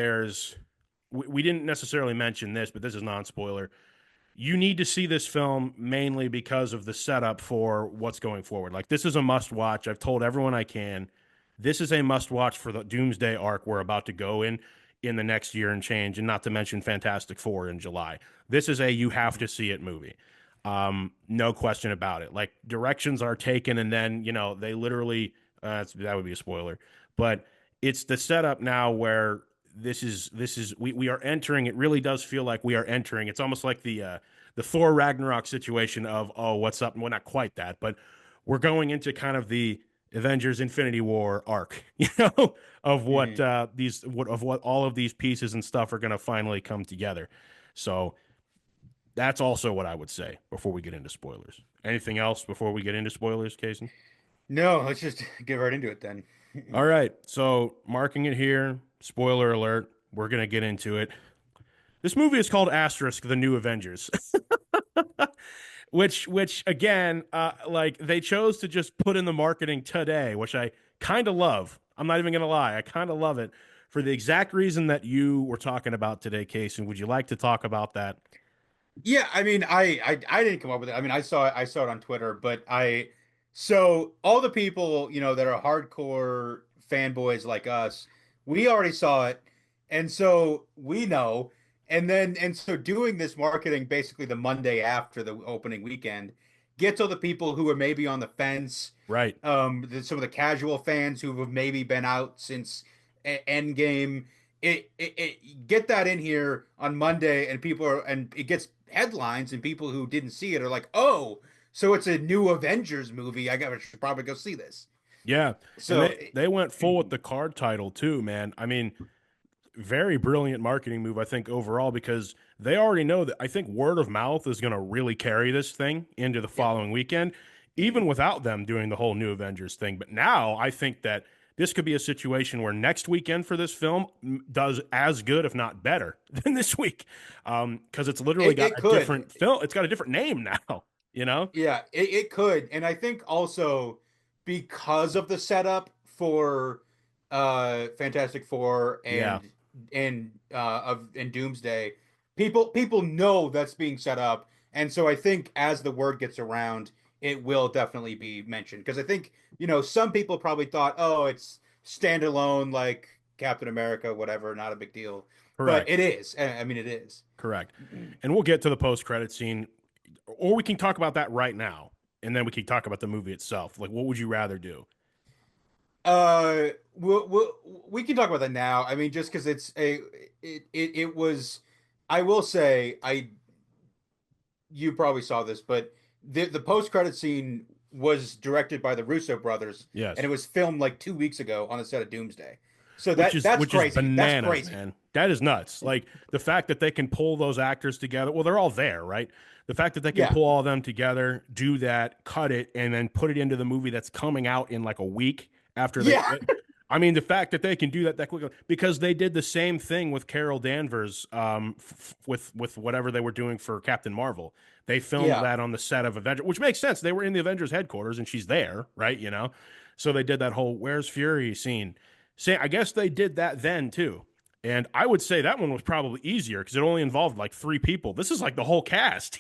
we didn't necessarily mention this, but this is non-spoiler. You need to see this film mainly because of the setup for what's going forward. Like, this is a must watch. I've told everyone I can. This is a must watch for the Doomsday arc we're about to go in the next year and change, and not to mention Fantastic Four in July. This is a you have to see it movie. No question about it. Like, directions are taken, and then they literally that would be a spoiler, but it's the setup now where we are entering. It really does feel like we are entering. It's almost like the Thor Ragnarok situation of, oh, what's up? Well, not quite that, but we're going into kind of the Avengers Infinity War arc, of what all of these pieces and stuff are going to finally come together. So that's also what I would say before we get into spoilers. Anything else before we get into spoilers, Casen? No, let's just get right into it then. All right. So marking it here, spoiler alert. We're going to get into it. This movie is called Asterisk: The New Avengers. which again, like, they chose to just put in the marketing today, which I kind of love. I'm not even going to lie. I kind of love it for the exact reason that you were talking about today, Casey. Would you like to talk about that? Yeah, I mean, I didn't come up with it. I mean, I saw it on Twitter, but so all the people, that are hardcore fanboys like us, we already saw it, and so we know. And so doing this marketing basically the Monday after the opening weekend gets all the people who are maybe on the fence, Right. some of the casual fans who have maybe been out since Endgame. Get that in here on Monday, and and it gets headlines, and people who didn't see it are like, oh, so it's a new Avengers movie. Should probably go see this. Yeah. And So they went full with the card title too, man. I mean, very brilliant marketing move, I think, overall, because they already know that I think word of mouth is going to really carry this thing into the yeah, following weekend, even without them doing the whole new Avengers thing. But now I think that this could be a situation where next weekend for this film does as good, if not better, than this week, because it's literally got it a could. different film. It's got a different name now, you know? Yeah, it could. And I think also because of the setup for Fantastic Four Yeah, and Doomsday, people know that's being set up. And so I think as the word gets around, it will definitely be mentioned. Because I think, some people probably thought, oh, it's standalone like Captain America, whatever, not a big deal. But correct, it is. I mean, it is. correct. And we'll get to the post credit scene, or we can talk about that right now, and then we can talk about the movie itself. Like, what would you rather do? We can talk about that now. I mean, just because it was. I will say, you probably saw this, but the post credit scene was directed by the Russo brothers, and Yes, it was filmed like 2 weeks ago on the set of Doomsday. So which is that's which is crazy. That's bananas, crazy. man. That is nuts. Like, the fact that they can pull those actors together. Well, they're all there, right? The fact that they can Yeah, pull all of them together, do that, cut it, and then put it into the movie that's coming out in like a week after they. yeah, I mean, the fact that they can do that quickly, because they did the same thing with Carol Danvers, with whatever they were doing for Captain Marvel. They filmed yeah. that on the set of Avengers, which makes sense. They were in the Avengers headquarters, and she's there, right? So they did that whole "Where's Fury" scene. Say, I guess they did that then too. And I would say that one was probably easier because it only involved like three people. This is like the whole cast.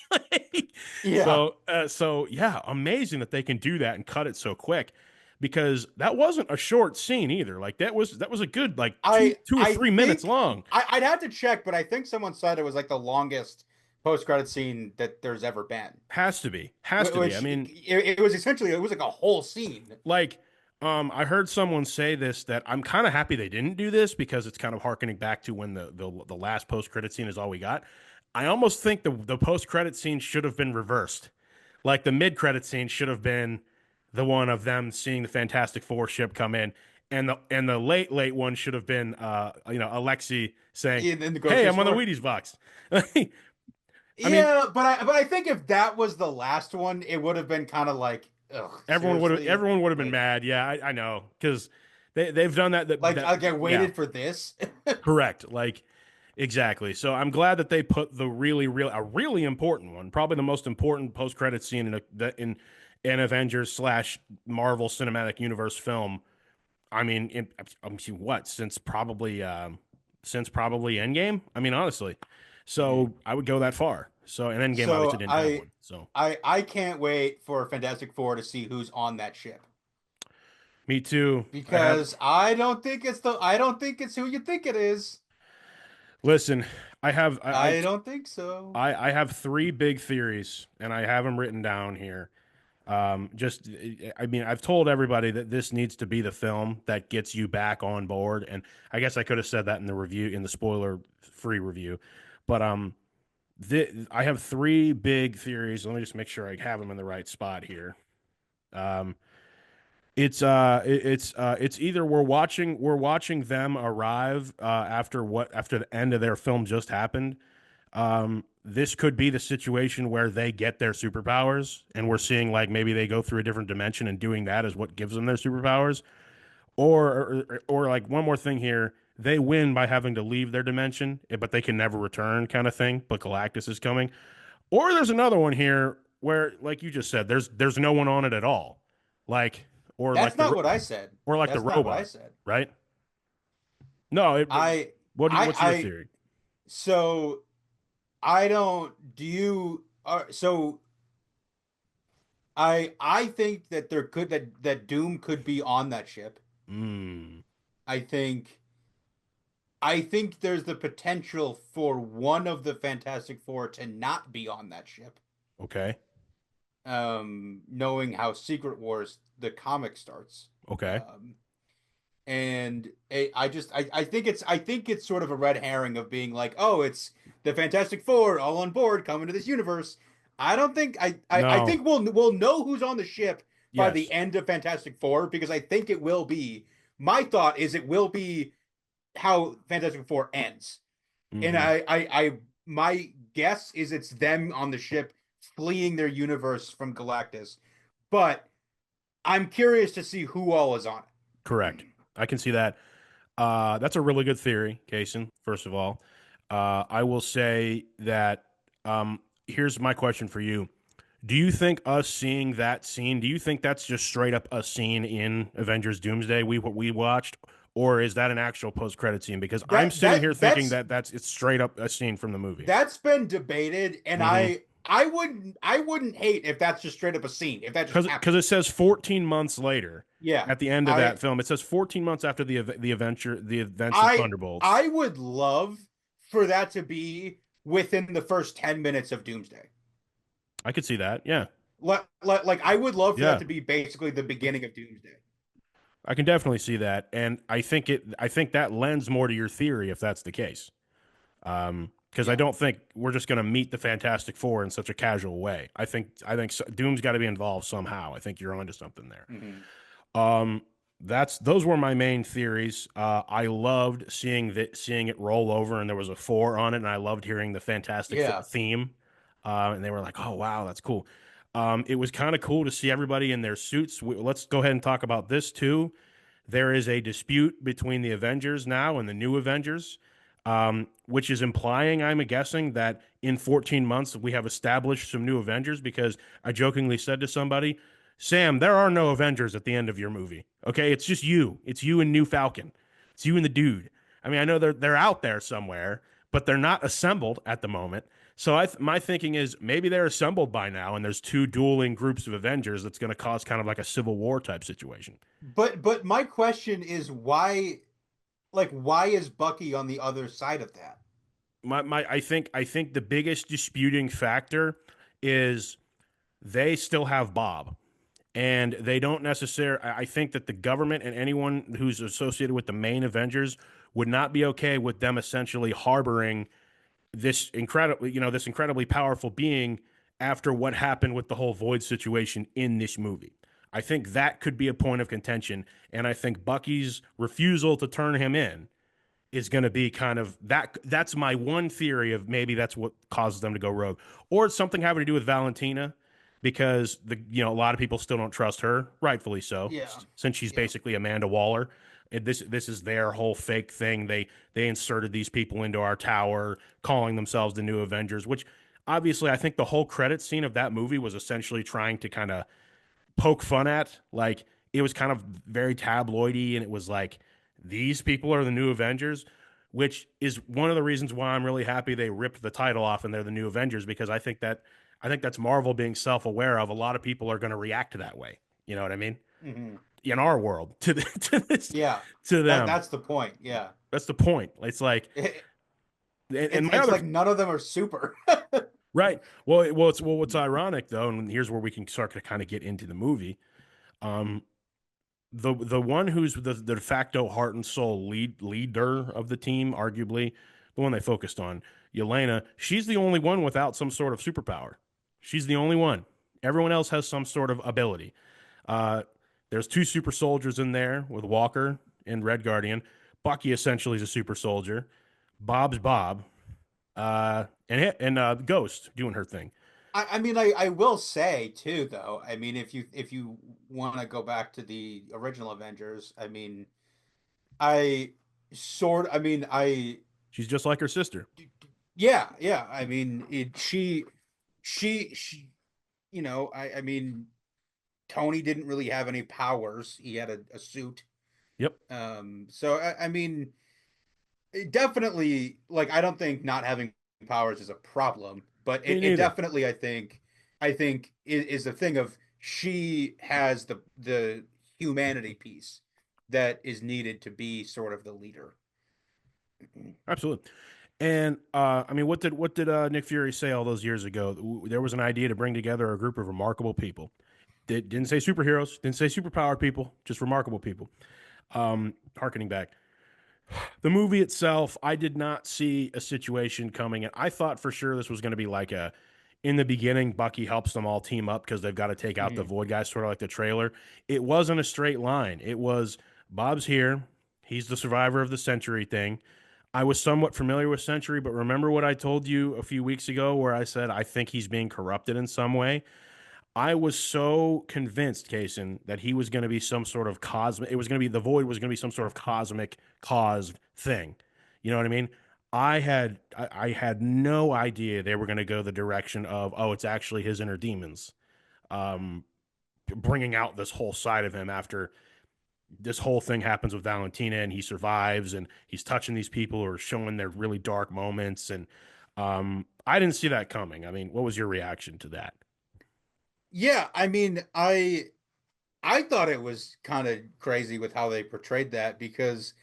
Yeah. So yeah, amazing that they can do that and cut it so quick, because that wasn't a short scene either. Like, that was a good, like, two or I 3 minutes think long. I'd have to check, but I think someone said it was like the longest post credit scene that there's ever been. Has to be. Has to be. I Which mean, it was essentially, it was like a whole scene. like, I heard someone say this, that I'm kind of happy they didn't do this because it's kind of harkening back to when the last post credit scene is all we got. I almost think the post credit scene should have been reversed. Like, the mid credit scene should have been the one of them seeing the Fantastic Four ship come in, and the late one should have been Alexi saying, In the "Hey, grocery I'm on the store. Wheaties box." I mean, Yeah, but I think if that was the last one, it would have been kind of like, ugh, seriously, everyone would have been like, mad. Yeah, I know, because they've done that. Like I Yeah, waited for this. correct. Like exactly. So I'm glad that they put the a really important one, probably the most important post credit scene in an Avengers slash Marvel Cinematic Universe film. I mean, I'm seeing what since probably Endgame. I mean, honestly, Mhm. so I would go that far. So and Endgame obviously So didn't have I one. So I can't wait for Fantastic Four to see who's on that ship me too. I have because I don't think it's who you think it is. listen. I have I don't think so. I have three big theories, and I have them written down here. I mean, I've told everybody that this needs to be the film that gets you back on board, and I guess I could have said that in the review, in the spoiler-free review, but I have three big theories. Let me just make sure I have them in the right spot here. Um, it's either we're watching them arrive after the end of their film just happened. This could be the situation where they get their superpowers, and we're seeing like maybe they go through a different dimension, and doing that is what gives them their superpowers. Or like one more thing here, they win by having to leave their dimension, but they can never return, kind of thing. But Galactus is coming. Or there's another one here where, like you just said, there's no one on it at all, like or That's like not what I said. the That's not what I robot, said. right? No, I what's your I theory? so I don't do you so I think that that Doom could be on that ship. Hmm. I think I think there's the potential for one of the Fantastic Four to not be on that ship. Okay. Knowing how Secret Wars the comic starts. Okay. Um, I think it's sort of a red herring of being like, oh, it's the Fantastic Four all on board coming to this universe. I don't think I No. think we'll know who's on the ship by the Yes. end of Fantastic Four because I think it will be. My thought is it will be how Fantastic Four ends, and Hmm. I my guess is it's them on the ship fleeing their universe from Galactus, but I'm curious to see who all is on it. Correct. I can see that. That's a really good theory, Casen. First of all, I will say that. Here's my question for you: do you think us seeing that scene? Do you think that's just straight up a scene in Avengers Doomsday we watched, or is that an actual post credit scene? Because I'm That sitting that here thinking that's that it's straight up a scene from the movie. that's been debated, and Mm-hmm. I wouldn't hate if that's just straight up a scene, if that just Because happened. it says 14 months later Yeah. at the end of I that film. It says 14 months after the events of I Thunderbolts. I would love for that to be within the first 10 minutes of Doomsday. I could see that. Yeah. Like I would love for that Yeah. to be basically the beginning of Doomsday. I can definitely see that. And I think that lends more to your theory if that's the case. Because I Yeah. don't think we're just going to meet the Fantastic Four in such a casual way. I think Doom's got to be involved somehow. I think you're onto something there. Hmm. Um, those were my main theories. I loved seeing it roll over, and there was a four on it, and I loved hearing the Fantastic Four Yeah. theme. And they were like, "Oh wow, that's cool." It was kind of cool to see everybody in their suits. Let's go ahead and talk about this too. There is a dispute between the Avengers now and the new Avengers, which is implying, I'm guessing, that in 14 months we have established some new Avengers because I jokingly said to somebody, Sam, there are no Avengers at the end of your movie. Okay, it's just you. It's you and New Falcon. It's you and the dude. I mean, I know they're out there somewhere, but they're not assembled at the moment. So my thinking is maybe they're assembled by now, and there's two dueling groups of Avengers that's going to cause kind of like a Civil War type situation. But my question is why is Bucky on the other side of that? I think the biggest disputing factor is they still have Bob, and they don't necessarily. I think that the government and anyone who's associated with the main Avengers would not be okay with them essentially harboring this incredibly powerful being after what happened with the whole Void situation in this movie. I think that could be a point of contention, and I think Bucky's refusal to turn him in is going to be kind of that. That's my one theory of maybe that's what causes them to go rogue, or it's something having to do with Valentina, because a lot of people still don't trust her, rightfully so, Yeah. since she's Yeah. basically Amanda Waller. This is their whole fake thing. They inserted these people into our tower, calling themselves the new Avengers, which obviously I think the whole credit scene of that movie was essentially trying to kind of poke fun at. Like it was kind of very tabloidy, and it was like these people are the new Avengers, which is one of the reasons why I'm really happy they ripped the title off and they're the new Avengers, because I think that's Marvel being self-aware of a lot of people are going to react that way. You know what I mean? Hmm. In our world to this Yeah, to them. that's the point. Yeah, That's the point. It's like it, and my it's other like none of them are super. right. What's ironic though, and here's where we can start to kind of get into the movie. Um, the one who's the de facto heart and soul leader of the team, arguably the one they focused on, Yelena. She's the only one without some sort of superpower. She's the only one. Everyone else has some sort of ability. Uh, there's two super soldiers in there with Walker and Red Guardian. Bucky essentially is a super soldier. Bob's Bob, and Ghost doing her thing. I mean, I will say too, though. I mean, if you want to go back to the original Avengers, I mean, I I mean, She's just like her sister. yeah, yeah. I mean, she, I mean, Tony didn't really have any powers. He had a suit. Yep. So I mean, definitely, like, I don't think not having powers is a problem, but Me it neither. definitely, I think is the thing of she has the humanity piece that is needed to be sort of the leader. Absolutely. And I mean, what did Nick Fury say all those years ago? There was an idea to bring together a group of remarkable people. Didn't say superheroes, didn't say superpowered people, just remarkable people. Harkening back, the movie itself, I did not see a situation coming. And I thought for sure this was going to be like a, in the beginning, Bucky helps them all team up because they've got to take out the Mhm. Void guys, sort of like the trailer. It wasn't a straight line. It was Bob's here. He's the survivor of the Century thing. I was somewhat familiar with Century, but remember what I told you a few weeks ago where I said I think he's being corrupted in some way? I was so convinced, Casen, that he was going to be some sort of cosmic. It was going to be the void was going to be some sort of cosmic cause thing. You know what I mean? I had no idea they were going to go the direction of, oh, it's actually his inner demons, um, bringing out this whole side of him after this whole thing happens with Valentina and he survives and he's touching these people who are showing their really dark moments, and I didn't see that coming. I mean, what was your reaction to that? Yeah, I mean, I thought it was kind of crazy with how they portrayed that because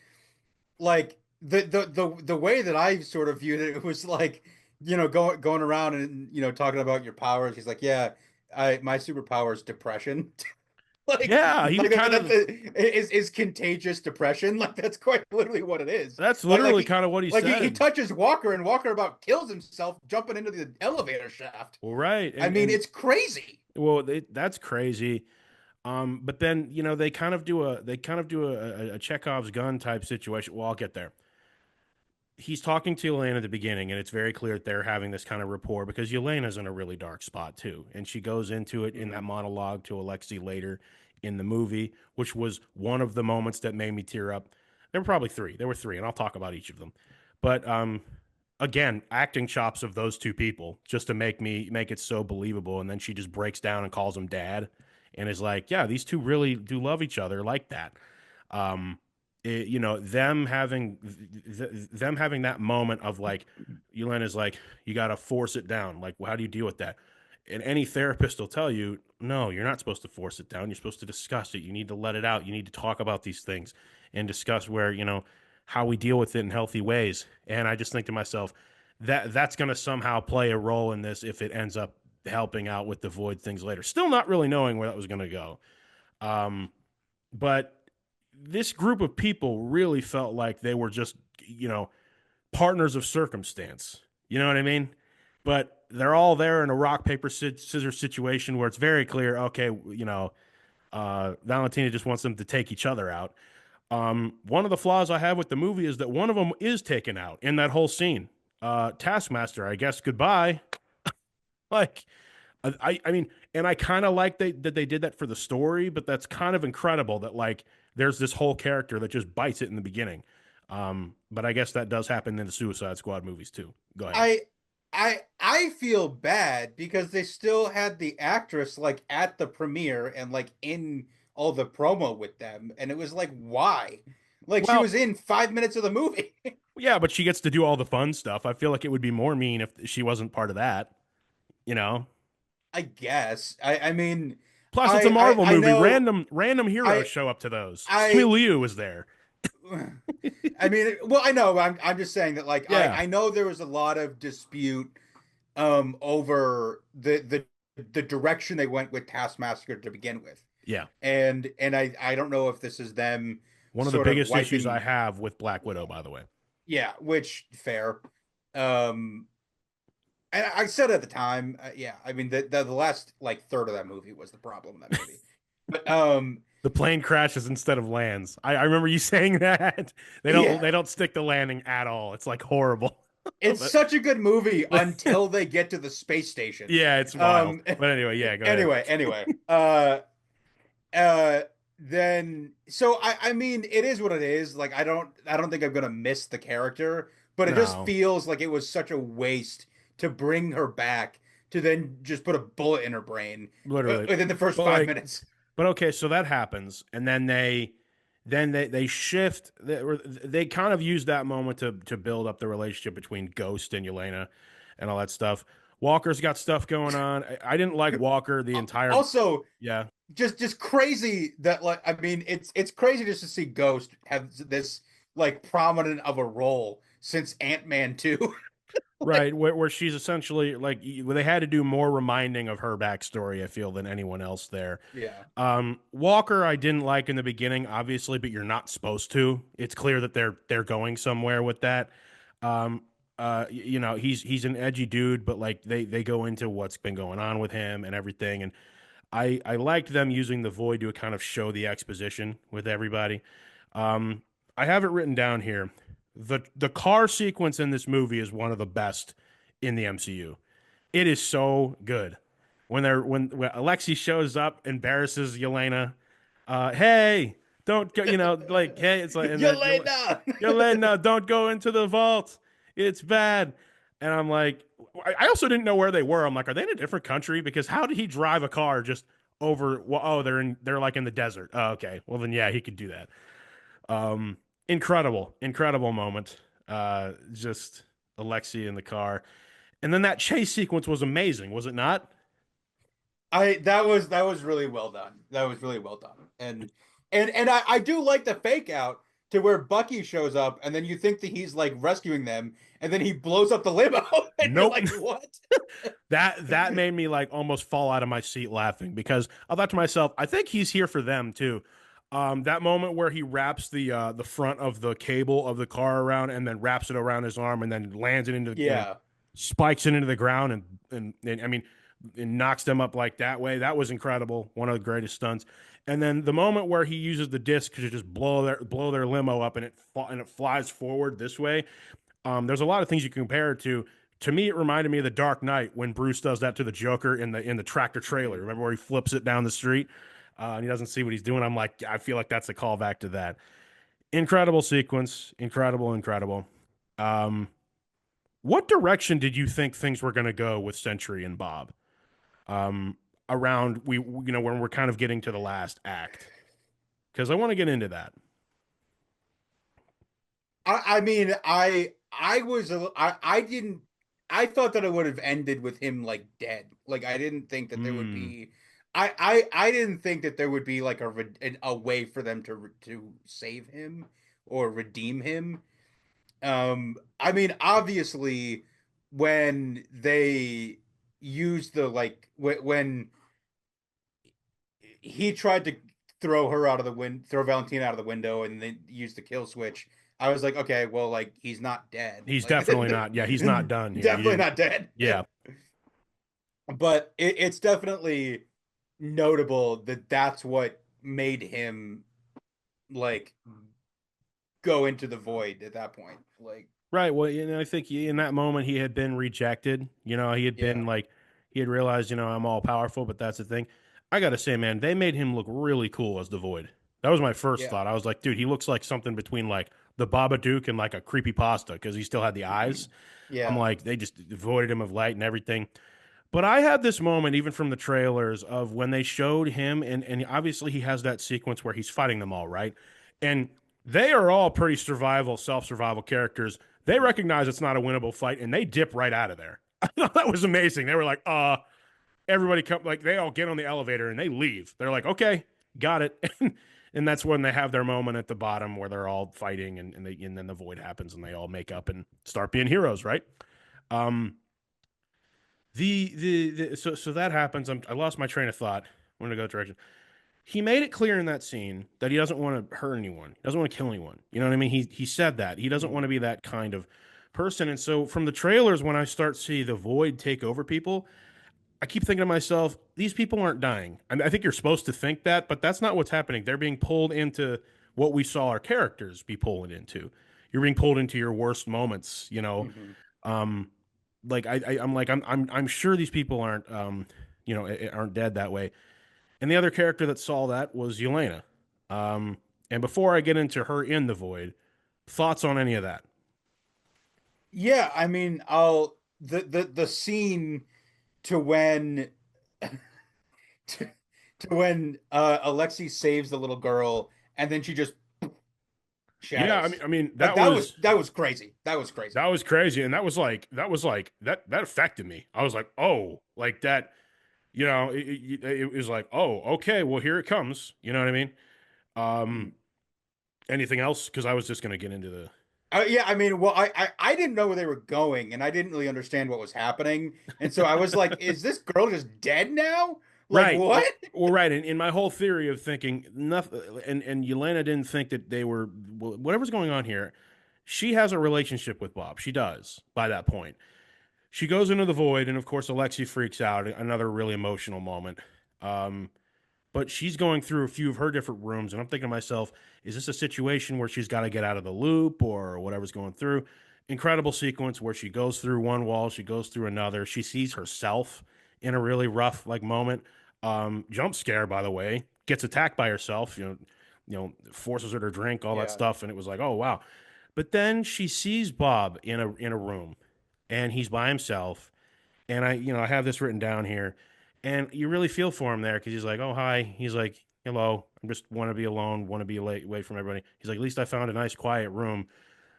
like the way that I sort of viewed it, it was like, going around and talking about your powers. He's like, yeah, I my superpower is depression. like Yeah, he like kind that of is contagious depression. Like that's quite literally what it is. that's Like like literally he kind of what he he said. touches Walker and Walker about kills himself jumping into the elevator shaft. Well, right, I mean, and it's crazy. well, that's crazy. But then they kind of do a Chekhov's gun type situation. Well, I'll get there. He's talking to Yelena at the beginning, and it's very clear that they're having this kind of rapport because Yelena's in a really dark spot too, and she goes into it in that Hmm. monologue to Alexei later in the movie, which was one of the moments that made me tear up. There were probably three. There were three, and I'll talk about each of them. But again, acting chops of those two people just to make it so believable, and then she just breaks down and calls him dad, and is like, "Yeah, these two really do love each other like that." Um, them having that moment of like, Yelena's like, you got to force it down. Like, well, how do you deal with that? And any therapist will tell you, no, you're not supposed to force it down. You're supposed to discuss it. You need to let it out. You need to talk about these things and discuss where, how we deal with it in healthy ways. And I just think to myself, that's going to somehow play a role in this if it ends up helping out with the void things later. Still not really knowing where that was going to go. Um, but this group of people really felt like they were just, partners of circumstance. You know what I mean? But they're all there in a rock, paper, scissors situation where it's very clear, okay, Valentina just wants them to take each other out. One of the flaws I have with the movie is that one of them is taken out in that whole scene. Taskmaster, I guess, goodbye. Like, I mean, and I kind of like that they did that for the story, but that's kind of incredible that like there's this whole character that just bites it in the beginning. But I guess that does happen in the Suicide Squad movies too. Go ahead. I I feel bad because they still had the actress like at the premiere and like in all the promo with them, and it was like, why? Like she Well, was in 5 minutes of the movie. yeah, but she gets to do all the fun stuff. I feel like it would be more mean if she wasn't part of that, you know? I guess. I mean, Plus, it's a Marvel I movie. know Random heroes I show up to those. Simu I Liu was there. I mean, well, I know. I'm just saying that like Yeah, I know there was a lot of dispute over the direction they went with Taskmaster to begin with. yeah. And I don't know if this is them One of the sort of biggest issues I wiping, have with Black Widow, by the way. yeah, which fair. Um and I said at the time, yeah, I mean the last like third of that movie was the problem in that movie. But The plane crashes instead of lands. I remember you saying that. yeah, They don't stick the landing at all. It's like horrible. it's but, such a good movie but until they get to the space station. yeah, it's wild. But anyway, yeah, go ahead. Anyway, uh then so I mean it is what it is. Like I don't think I'm gonna miss the character, but it just No, feels like it was such a waste to bring her back to then just put a bullet in her brain literally. within the first But five like, minutes. but okay, so that happens, and then they shift. They kind of use that moment to build up the relationship between Ghost and Yelena, and all that stuff. Walker's got stuff going on. I didn't like Walker the entire. Also, Yeah, just crazy that like I mean it's crazy just to see Ghost have this like prominent of a role since Ant-Man 2. right. Where she's essentially like they had to do more reminding of her backstory. I feel than anyone else there. Yeah. Walker, I didn't like in the beginning, obviously, but you're not supposed to. It's clear that they're going somewhere with that. Um, you know, he's an edgy dude, but like they go into what's been going on with him and everything, and I liked them using the void to kind of show the exposition with everybody. Um, I have it written down here. The car sequence in this movie is one of the best in the MCU. It is so good. When Alexi shows up, embarrasses Yelena, hey, don't go, like hey, it's like, and then Yelena! Yelena, don't go into the vault. It's bad. And I'm like, I also didn't know where they were. I'm like, are they in a different country? Because how did he drive a car just over? Well, oh, they're like in the desert. Oh, okay, well then yeah, he could do that. Incredible moment. Just Alexi in the car, and then that chase sequence was amazing, was it not? I that was really well done. That was really well done. And I do like the fake out to where Bucky shows up and then you think that he's like rescuing them and then he blows up the limo and you're Nope. like, what? That made me like almost fall out of my seat laughing because I thought to myself, I think he's here for them too. That moment where he wraps the front of the cable of the car around and then wraps it around his arm and then lands it into Yeah. spikes it into the ground and I mean it knocks them up like that way. That was incredible. One of the greatest stunts. And then the moment where he uses the disc to just blow their limo up and it flies forward this way. There's a lot of things you can compare it to. To me, it reminded me of the Dark Knight when Bruce does that to the Joker in the tractor trailer. Remember where he flips it down the street and he doesn't see what he's doing? I'm like, I feel like that's a callback to that. Incredible sequence, incredible. Um, what direction did you think things were going to go with Sentry and Bob? Um, around when we're kind of getting to the last act, because I want to get into that. I mean, I was I didn't I thought that it would have ended with him like dead. Like I didn't think that there would Hmm. be I didn't think that there would be like a way for them to save him or redeem him. I mean, obviously when they used the like when he tried to throw her out of the wind, throw Valentina out of the window, and then use the kill switch. I was like, okay, well, like he's not dead. He's Like, definitely not. Yeah, he's not done here. He definitely didn't. not dead. Yeah. But it's definitely notable that that's what made him like go into the void at that point. Like, Right. Well, I think in that moment he had been rejected. He had yeah, been like he had realized, I'm all powerful, but that's the thing. I gotta say, man, they made him look really cool as the Void. That was my first Yeah. thought. I was like, dude, he looks like something between like the Babadook and like a creepy pasta because he still had the eyes. I'm Yeah. like, they just devoided him of light and everything. But I had this moment, even from the trailers, of when they showed him, and obviously he has that sequence where he's fighting them all, right? And they are all pretty self survival characters. They recognize it's not a winnable fight, and they dip right out of there. I thought that was amazing. They were like, everybody come, like, they all get on the elevator and they leave. They're like, okay, got it. And that's when they have their moment at the bottom where they're all fighting, and then the void happens, and they all make up and start being heroes, right? Um, so that happens. I lost my train of thought. I'm gonna go direction. He made it clear in that scene that he doesn't want to hurt anyone. He doesn't want to kill anyone. You know what I mean? He said that he doesn't want to Mhm. be that kind of person. And so from the trailers, when I start see the void take over people, I keep thinking to myself, these people aren't dying. I think you're supposed to think that, but that's not what's happening. They're being pulled into what we saw our characters be pulled into. You're being pulled into your worst moments. Mhm. Um, like I'm like I'm sure these people aren't aren't dead that way. And the other character that saw that was Yelena. And before I get into her in the void, thoughts on any of that? Yeah, I mean, I'll the scene to when to, to when Alexi saves the little girl and then she just Yeah, shatters. Like that was that was crazy. That was crazy. that was crazy, and that was like that affected me. I was like, oh, like that. It was like, oh, okay, well, here it comes. You know what I mean? Um, Mhm. anything else? Because I was just gonna get into the Yeah, I mean, well, I didn't know where they were going, and I didn't really understand what was happening, and so I was like, "Is this girl just dead now? Like right. what?" Well, right. And in my whole theory of thinking nothing, and Yelena didn't think that they were whatever's going on here. She has a relationship with Bob. She does by that point. She goes into the void, and of course, Alexi freaks out. Another really emotional moment. Um, but she's going through a few of her different rooms, and I'm thinking to myself, is this a situation where she's got to get out of the loop or whatever's going through? Incredible sequence where she goes through one wall, she goes through another, she sees herself in a really rough like moment. Jump scare, by the way, gets attacked by herself. Forces her to drink all that Yeah. stuff, and it was like, oh wow. But then she sees Bob in a room, and he's by himself, and I have this written down here, and you really feel for him there because he's like, "Oh, hi." He's like, "Hello. I just want to be alone. Want to be away from everybody." He's like, "At least I found a nice, quiet room."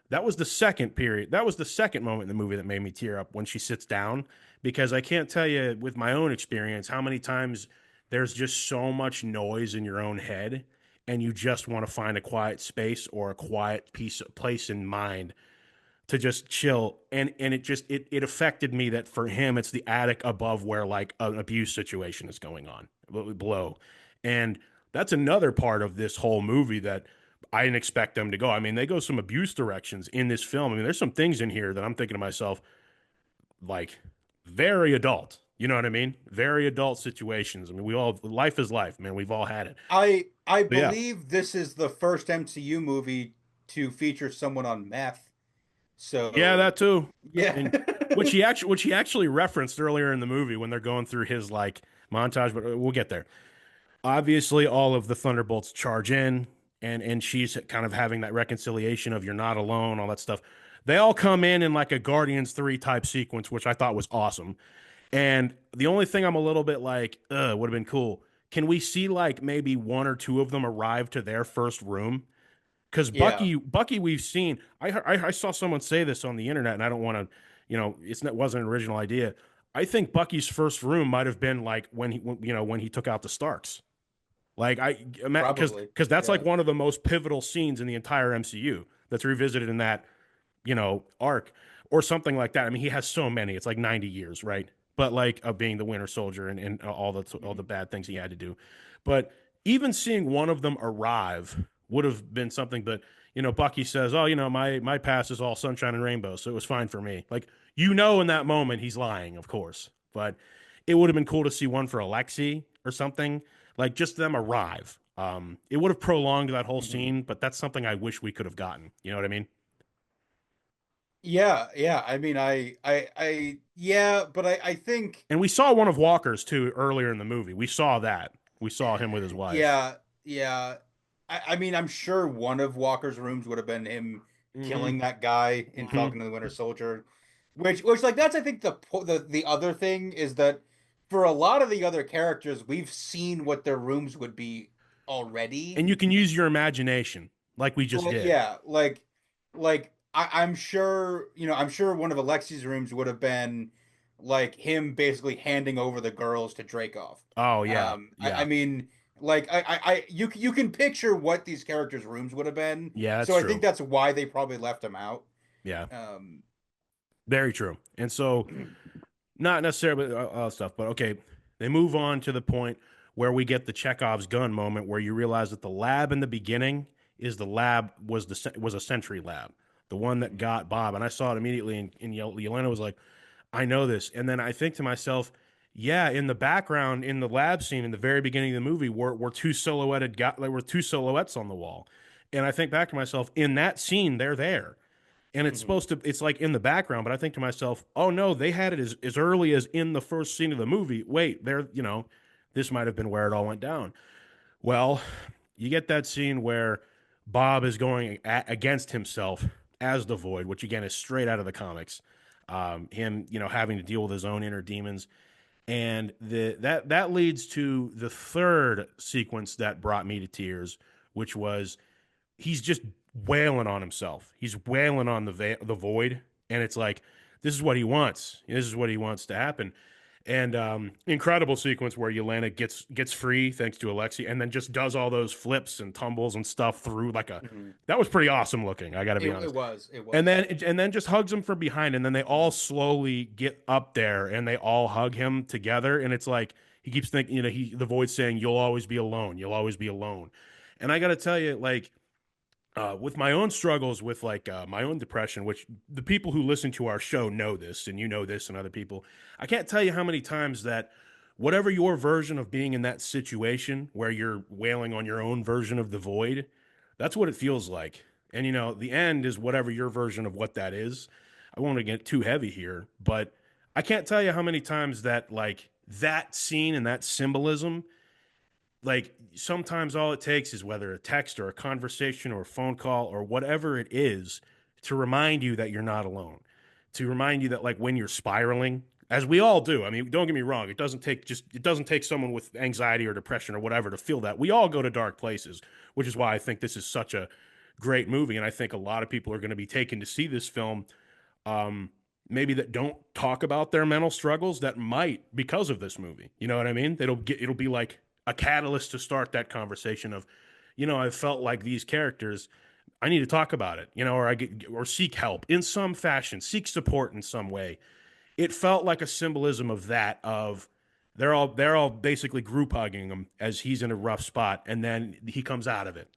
That was the second period. That was the second moment in the movie that made me tear up when she sits down because I can't tell you with my own experience how many times there's just so much noise in your own head and you just want to find a quiet space or a quiet place in mind to just chill, and it affected me that for him it's the attic above where like an abuse situation is going on below. And that's another part of this whole movie that I didn't expect them to go. They go some abuse directions in this film. There's some things in here that I'm thinking to myself, like, very adult. You know what I mean? Very adult situations. We all, life is life, man. We've all had it. I But yeah. believe this is the first MCU movie to feature someone on meth. Yeah, So, that too. yeah. And which he actually referenced earlier in the movie when they're going through his like montage, but we'll get there. Obviously, all of the Thunderbolts charge in, and she's kind of having that reconciliation of you're not alone, all that stuff. They all come in like a Guardians 3 type sequence, which I thought was awesome. And the only thing I'm a little bit like, would have been cool. Can we see like maybe one or two of them arrive to their first room? Because Yeah, Bucky, we've seen. I saw someone say this on the internet, and I don't want to, it wasn't an original idea. I think Bucky's first room might have been like when he took out the Starks. Like probably. because that's like Yeah. one of the most pivotal scenes in the entire MCU that's revisited in that arc or something like that. He has so many. It's like 90 years, right? But like of being the Winter Soldier and all the Mhm. bad things he had to do. But even seeing one of them arrive would have been something. But Bucky says, "Oh, my past is all sunshine and rainbows, so it was fine for me." Like in that moment he's lying, of course. But it would have been cool to see one for Alexi or something like just them arrive. It would have prolonged that whole Mhm. scene, but that's something I wish we could have gotten. You know what I mean? Yeah. I mean, yeah, but I think, And we saw one of Walker's too earlier in the movie. We saw that. We saw him with his wife. yeah, yeah. I mean, I'm sure one of Walker's rooms would have been him Mm-hmm. killing that guy in Mm-hmm. Falcon and the Winter Soldier, which like that's I think the other thing is that for a lot of the other characters, we've seen what their rooms would be already. And you can use your imagination like we just Like, did. yeah, like I'm sure, I'm sure one of Alexi's rooms would have been like him basically handing over the girls to Dreykov. Oh yeah. I Yeah. mean, like you can picture what these characters' rooms would have been. Yeah, that's So I think true. that's why they probably left him out. Yeah. Um, Very true. And so not necessarily stuff, but okay, they move on to the point where we get the Chekhov's gun moment where you realize that the lab in the beginning is the lab was a Sentry lab, the one that got Bob, and I saw it immediately, and Yelena was like, "I know this," and then I think to myself, "Yeah, in the background in the lab scene in the very beginning of the movie were two silhouetted there were two silhouettes on the wall," and I think back to myself in that scene they're there and it's mhm, supposed to it's like in the background, but I think to myself, oh no, they had it as early as in the first scene of the movie. Wait, there, this might have been where it all went down. Well, you get that scene where Bob is going against himself as the Void, which again is straight out of the comics. Him, having to deal with his own inner demons, and that leads to the third sequence that brought me to tears, which was he's just wailing on himself. He's wailing on the void, and it's like this is what he wants. This is what he wants to happen. And incredible sequence where Yelena gets free thanks to Alexi, and then just does all those flips and tumbles and stuff through like a mhm. that was pretty awesome looking. I got to be It honest. was, it And was. then just hugs him from behind, and then they all slowly get up there, and they all hug him together, and it's like he keeps thinking, the void's saying, "You'll always be alone. You'll always be alone." And I got to tell you, like with my own struggles with like my own depression, which the people who listen to our show know this, and you know this, and other people, I can't tell you how many times that whatever your version of being in that situation where you're wailing on your own version of the void, that's what it feels like. And the end is whatever your version of what that is. I won't get too heavy here, but I can't tell you how many times that like that scene and that symbolism like sometimes all it takes is whether a text or a conversation or a phone call or whatever it is to remind you that you're not alone, to remind you that like when you're spiraling, as we all do. I mean, don't get me wrong, it doesn't take someone with anxiety or depression or whatever to feel that. We all go to dark places, which is why I think this is such a great movie, and I think a lot of people are going to be taken to see this film, um, maybe that don't talk about their mental struggles that might because of this movie. You know what I mean? It'll be like a catalyst to start that conversation of, I felt like these characters, I need to talk about it, or seek help in some fashion, seek support in some way. It felt like a symbolism of that of they're all basically group hugging him as he's in a rough spot and then he comes out of it.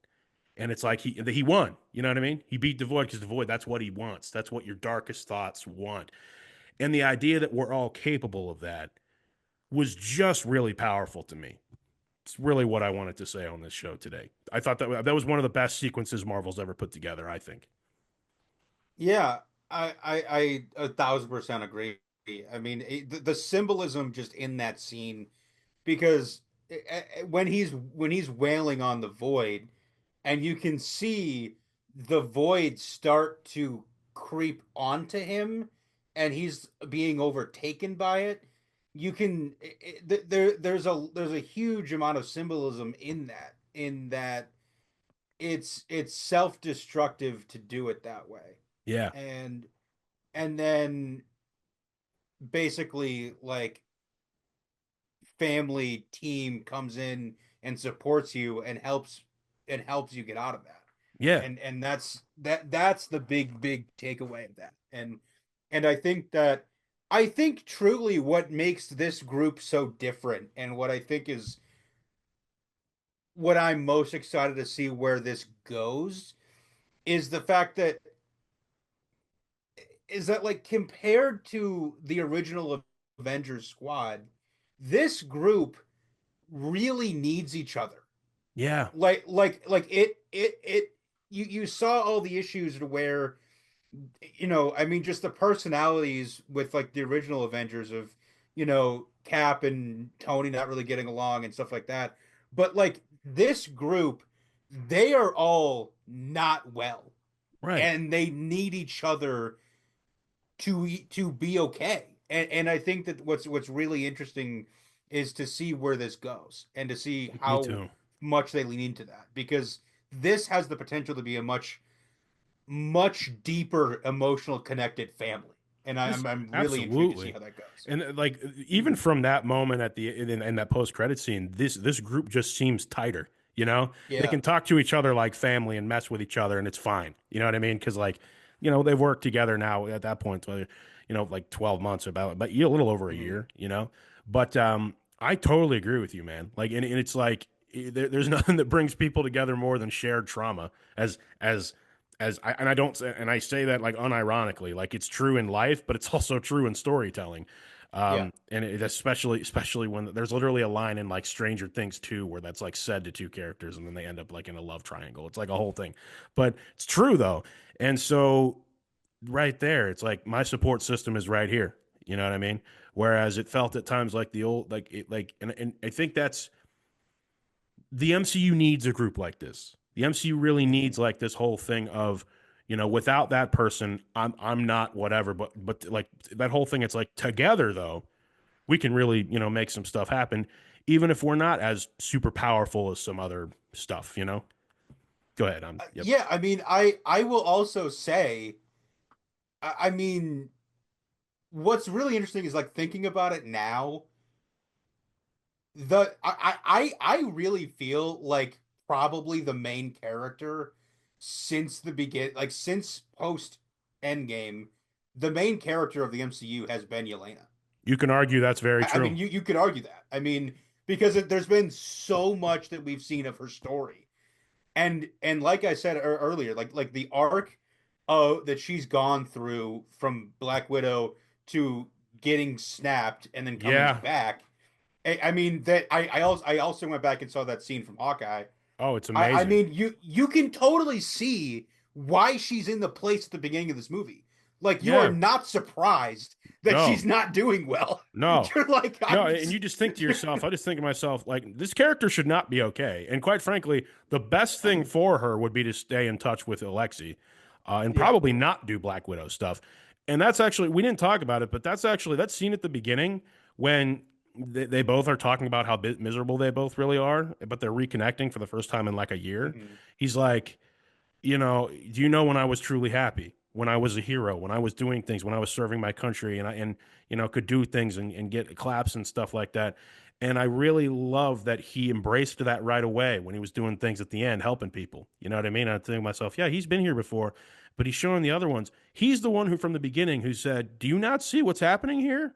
And it's like he won. You know what I mean? He beat the void because the void, that's what he wants. That's what your darkest thoughts want. And the idea that we're all capable of that was just really powerful to me. It's really what I wanted to say on this show today. I thought that was one of the best sequences Marvel's ever put together, I think. Yeah, I 1,000% agree. I mean, the symbolism just in that scene, because when he's wailing on the void, and you can see the void start to creep onto him, and he's being overtaken by it. You can there's a huge amount of symbolism in that it's self-destructive to do it that way, Yeah. and then basically like family team comes in and supports you and helps you get out of that, Yeah. and that's the big takeaway of that, and I think truly what makes this group so different, and what I think is what I'm most excited to see where this goes, is the fact that like compared to the original Avengers squad, this group really needs each other. Yeah. Like it you saw all the issues to where I mean, just the personalities with like the original Avengers of, Cap and Tony not really getting along and stuff like that. But like this group, they are all not well, Right. and they need each other to be okay. And I think that what's really interesting is to see where this goes and to see Me how too. much they lean into that, because this has the potential to be a much deeper emotional connected family, and This I'm really intrigued to see absolutely. how that goes. And like even from that moment at the in that post credit scene, this group just seems tighter. You know, they Yeah. can talk to each other like family and mess with each other, and it's fine. You know what I mean? Because like, they've worked together now at that point, like 12 months, about a little over a Mhm. year. But I totally agree with you, man. Like, and it's like there's nothing that brings people together more than shared trauma. I don't say, and I say that like unironically, like it's true in life, but it's also true in storytelling. Yeah. And especially when there's literally a line in like Stranger Things 2 where that's like said to two characters and then they end up like in a love triangle. It's like a whole thing, but it's true though. And so right there, it's like my support system is right here. You know what I mean? Whereas it felt at times like the old, like it, like, and I think that's the MCU needs a group like this. The MCU really Mhm. needs like this whole thing of, without that person, I'm not whatever. But like that whole thing, it's like together though, we can really make some stuff happen, even if we're not as super powerful as some other stuff. Go ahead. Yep. Yeah, I mean, I will also say, I mean, what's really interesting is like thinking about it now. I really feel like probably the main character since the begin, like since post Endgame, the main character of the MCU has been Yelena. You can argue that's very I mean, true. you could argue that. I mean, because there's been so much that we've seen of her story, and like I said earlier, like the arc that she's gone through from Black Widow to getting snapped and then coming Yeah. back. I mean that I also went back and saw that scene from Hawkeye. Oh, it's I amazing. mean you can totally see why she's in the place at the beginning of this movie. Like you are Yeah. not surprised that No. she's not doing well. No. You're like No, I'm. and you just think to yourself, I just think to myself, like, this character should not be okay. And quite frankly, the best thing for her would be to stay in touch with Alexei and Yeah. probably not do Black Widow stuff. And that's actually, we didn't talk about it, but that's actually, that scene at the beginning when they both are talking about how miserable they both really are, but they're reconnecting for the first time in like a year. Mhm. He's like, do you know when I was truly happy? When I was a hero, when I was doing things, when I was serving my country and could do things and get claps and stuff like that. And I really love that he embraced that right away when he was doing things at the end, helping people. You know what I mean? I think to myself, yeah, he's been here before, but he's showing the other ones. He's the one who, from the beginning, who said, "Do you not see what's happening here?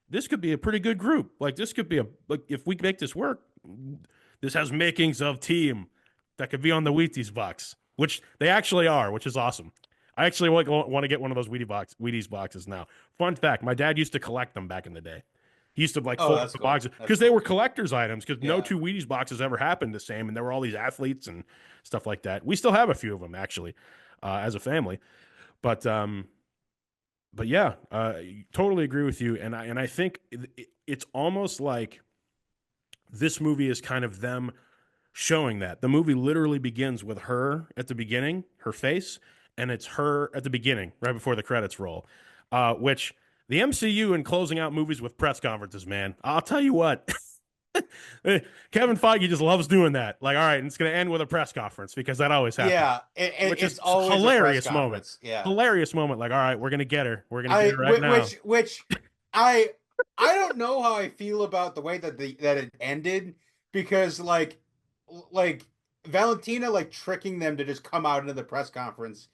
This could be a pretty good group. Like this could be like if we make this work, this has makings of team that could be on the Wheaties box, which they actually are, which is awesome. I actually want to get one of those Wheaties boxes now. Fun fact: my dad used to collect them back in the day. He used to like Oh, fold up that's the cool. boxes That's because they were cool. collector's items. Because no Yeah. two Wheaties boxes ever happened the same, and there were all these athletes and stuff like that. We still have a few of them actually, as a family. But yeah, totally agree with you, and I think it's almost like this movie is kind of them showing that. The movie literally begins with her at the beginning, her face, and it's her at the beginning, right before the credits roll. Which the MCU and closing out movies with press conferences, man. I'll tell you what. Kevin Feige just loves doing that. Like, all right, and it's going to end with a press conference because that always happens, Yeah. which is It's always a press hilarious moment. conference. Yeah. Hilarious moment. Like, all right, we're going to get her. We're going to get I her right now. which I I don't know how I feel about the way that it ended, because like Valentina like tricking them to just come out into the press conference,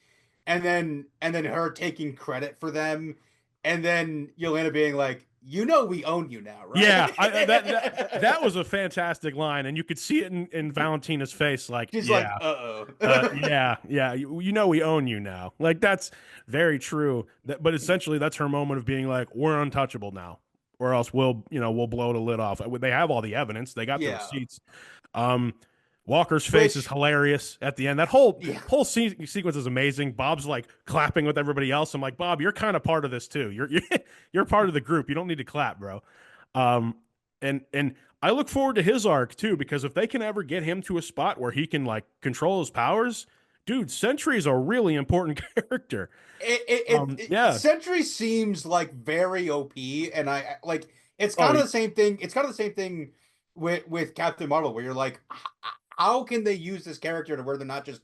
and then her taking credit for them, and then Yelena being like, we own you now, right? Yeah, that was a fantastic line, and you could see it in Valentina's face. Like, She's like, yeah, uh-oh. yeah. We own you now. Like that's very true. But essentially, that's her moment of being like, we're untouchable now, or else we'll blow the lid off. They have all the evidence. They got the Yeah. receipts. Um, Walker's face is Which, hilarious at the end. That yeah, whole sequence is amazing. Bob's like clapping with everybody else. I'm like, Bob, you're kind of part of this too. You're part of the group. You don't need to clap, bro. Um, and I look forward to his arc too, because if they can ever get him to a spot where he can like control his powers, dude, Sentry is a really important character. Yeah. Sentry seems like very OP, and like it's Oh, kind of the same thing. It's kind of the same thing with Captain Marvel, where you're like, how can they use this character to where they're not just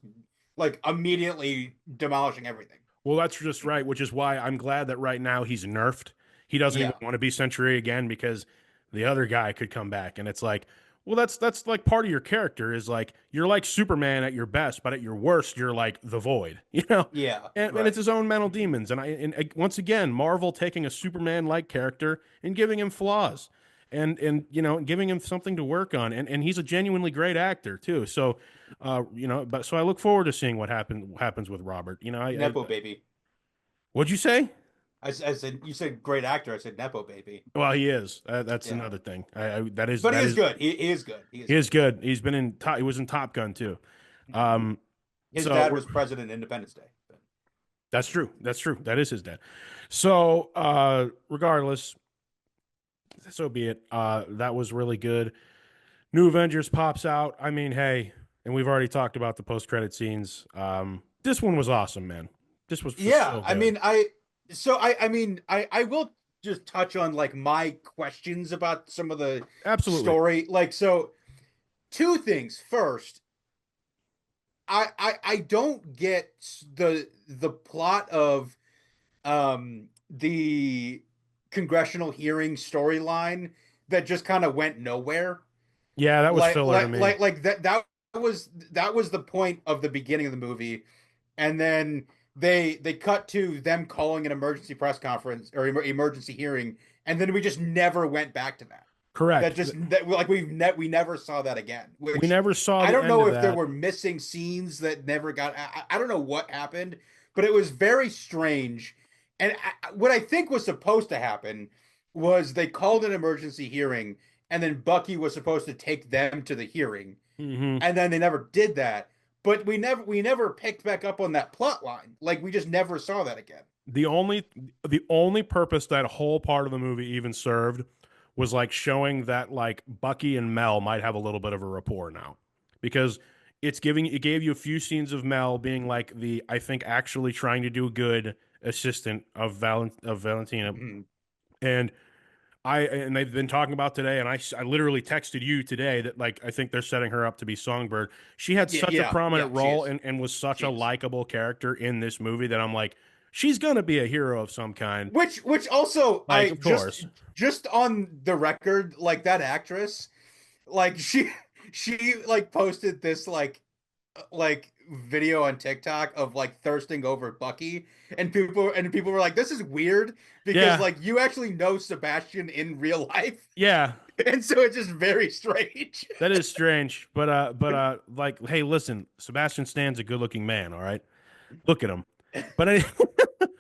like immediately demolishing everything? well, that's just right, which is why I'm glad that right now he's nerfed. He doesn't even Yeah. want to be Sentry again because the other guy could come back, and it's like, well, that's like part of your character is like you're like Superman at your best, but at your worst, you're like the Void, you know. Yeah, And it's right. his own mental demons, and once again, Marvel taking a Superman like character and giving him flaws, and giving him something to work on, and he's a genuinely great actor too. So, but so I look forward to seeing what happens with Robert. Nepo baby. What'd you say? I said you said great actor. I said Nepo baby. Well, he is. That's Yeah, another thing. That is but he that is is good. He is good. He is he is good. good. He's been in. He was in Top Gun too. Mhm. Um, His so dad was president Independence Day. that's true. That's true. That is his dad. So regardless, so be it. That was really good. New Avengers pops out. I mean, hey, and we've already talked about the post credit scenes. This one was awesome, man. This was just Yeah, so good. I will just touch on like my questions about some of the Absolutely. story. Like, so two things. First, I don't get the plot of the congressional hearing storyline that just kind of went nowhere. Yeah, that was filler to me. Like that was the point of the beginning of the movie, and then they cut to them calling an emergency press conference or emergency hearing, and then we just never went back to that. Correct. That like we never saw that again. We Which never saw I the don't end know of if there that. were missing scenes that never got. I don't know what happened, but it was very strange. And what I think was supposed to happen was they called an emergency hearing, and then Bucky was supposed to take them to the hearing, Hmm. and then they never did that. But we never picked back up on that plot line. Like we just never saw that again. The only the only purpose that whole part of the movie even served was like showing that like Bucky and Mel might have a little bit of a rapport now, because it gave you a few scenes of Mel being like the I think actually trying to do good assistant of Valentina, Mhm. and and they've been talking about today, and I literally texted you today that like I think they're setting her up to be Songbird. She had Yeah, such a yeah, yeah. prominent She role, is. and was such She a is. likable character in this movie that I'm like, she's gonna be a hero of some kind. Which also Like, I of course. just on the record, like that actress, like she like posted this like video on TikTok of like thirsting over Bucky, and people were like, "This is weird because Yeah. like you actually know Sebastian in real life," Yeah. and so it's just very strange. That is strange. Like, hey, listen, Sebastian Stan's a good looking man, all right? Look at him. But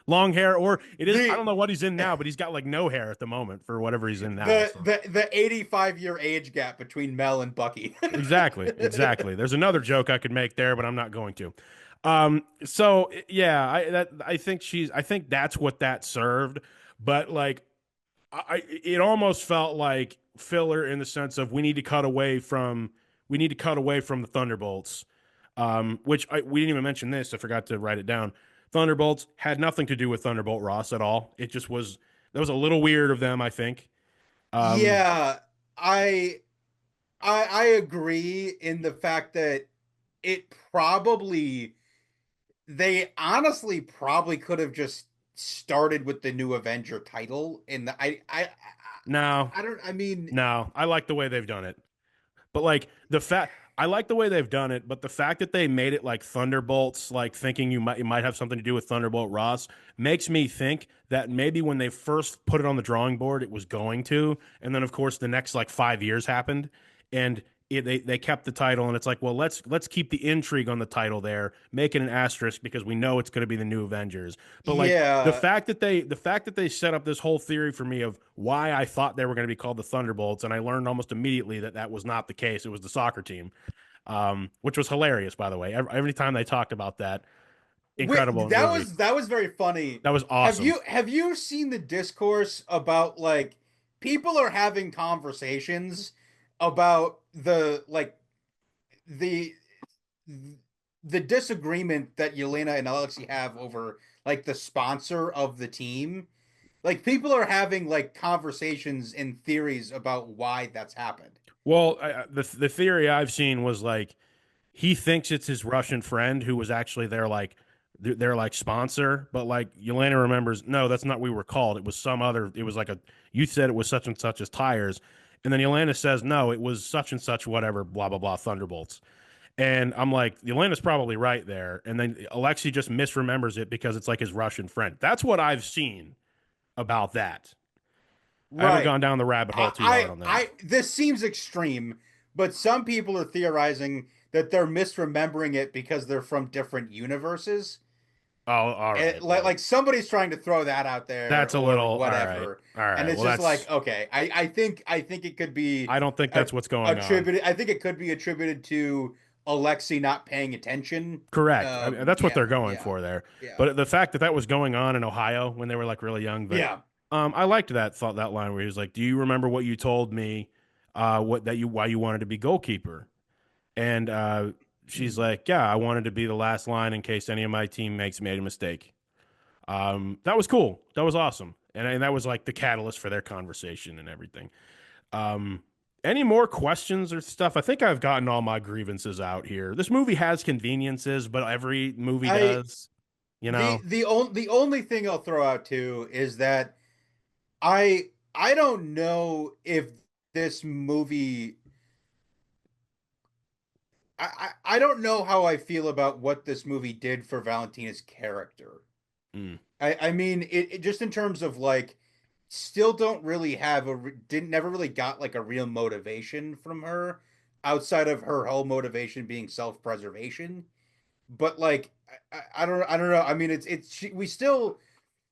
long hair, or it is, I The don't know what he's in now, but he's got like no hair at the moment for whatever he's in now. the So the the 85-year age gap between Mel and Bucky. exactly, exactly. There's another joke I could make there, but I'm not going to. So yeah, I think that's what that served. But like it almost felt like filler in the sense of we need to cut away from the Thunderbolts, we didn't even mention this. I forgot to write it down. Thunderbolts had nothing to do with Thunderbolt Ross at all. It just was that was a little weird of them, I think. Um, Yeah, I I agree in the fact that it probably they honestly probably could have just started with the new Avenger title in the no, I don't I mean no, I like the way they've done it. But like the fact I like the way they've done it, but the fact that they made it like Thunderbolts, like thinking it might have something to do with Thunderbolt Ross, makes me think that maybe when they first put it on the drawing board, it was going to, and then of course the next like 5 years happened, and they kept the title, and it's like, well, let's keep the intrigue on the title there, make it an asterisk because we know it's going to be the new Avengers. But like yeah. the fact that they set up this whole theory for me of why I thought they were going to be called the Thunderbolts, and I learned almost immediately that that was not the case. It was the soccer team. which was hilarious, by the way. Every time they talked about that incredible movie, That was very funny. that was awesome. Have you seen the discourse about like people are having conversations about the the disagreement that Yelena and Alexei have over like the sponsor of the team? Like people are having like conversations and theories about why that's happened. Well, the theory I've seen was like he thinks it's his Russian friend who was actually their like sponsor, but like Yelena remembers, no, that's not what we were called. It was some other. It was like a you said it was such and such as tires, and then Yelena says no, it was such and such whatever, blah blah blah, Thunderbolts. And I'm like, Yelena's probably right there. And then Alexei just misremembers it because it's like his Russian friend. That's what I've seen about that. I haven't Right. gone down the rabbit hole too hard on that. This seems extreme, but some people are theorizing that they're misremembering it because they're from different universes. Oh, all right. Well, Like somebody's trying to throw that out there that's a or little, all right. whatever, All and right. it's Well, just that's, like okay, I think it could be I don't think a, that's what's going on. attributed. I think it could be attributed to Alexei not paying attention. Correct. I mean, that's what they're going Yeah, for there. yeah, But the fact that that was going on in Ohio when they were like really young, but yeah. I liked that line where he was like, "Do you remember what you told me? What that you why you wanted to be goalkeeper?" And she's like, "Yeah, I wanted to be the last line in case any of my teammates made a mistake." That was cool. That was awesome, and that was like the catalyst for their conversation and everything. Um, any more questions or stuff? I think I've gotten all my grievances out here. This movie has conveniences, but every movie I does. You know, the only thing I'll throw out too is that I don't know if this movie I don't know how I feel about what this movie did for Valentina's character. mm. I mean it just in terms of like still don't really have didn't never really got like a real motivation from her outside of her whole motivation being self-preservation. But like I don't know. I mean we still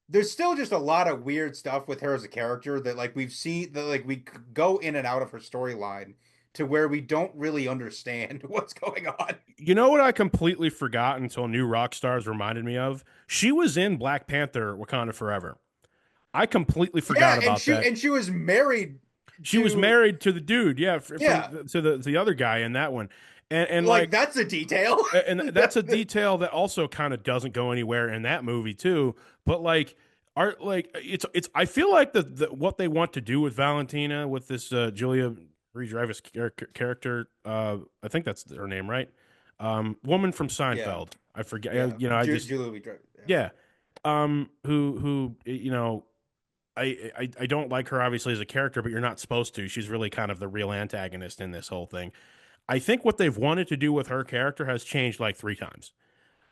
there's still just a lot of weird stuff with her as a character that like we've seen that like we go in and out of her storyline to where we don't really understand what's going on. You know what I completely forgot until New Rock Stars reminded me of? She was in Black Panther: Wakanda Forever. I completely Yeah, forgot about that. and she was married She was to married to the dude, yeah, yeah, to the other guy in that one, and like like that's a detail. and that's a detail that also kind of doesn't go anywhere in that movie too. But like, are like it's I feel like the what they want to do with Valentina with this Julia Louis-Dreyfus character, I think that's her name, right? Woman from Yeah, Seinfeld. I forget. yeah. You know, I just Julie Louis Dreyfus. Yeah. yeah. Who you know I don't like her obviously as a character, but you're not supposed to. She's really kind of the real antagonist in this whole thing. I think what they've wanted to do with her character has changed like three times.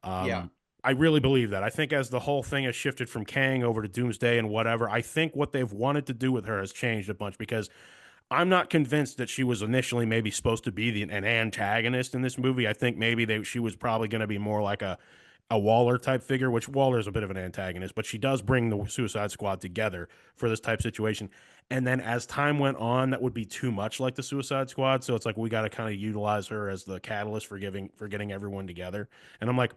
Yeah. I really believe that. I think as the whole thing has shifted from Kang over to Doomsday and whatever, I think what they've wanted to do with her has changed a bunch because I'm not convinced that she was initially maybe supposed to be an antagonist in this movie. I think maybe she was probably going to be more like a Waller type figure, which Waller is a bit of an antagonist, but she does bring the Suicide Squad together for this type situation. And then as time went on, that would be too much like the Suicide Squad. So it's like we got to kind of utilize her as the catalyst for getting everyone together. And I'm like,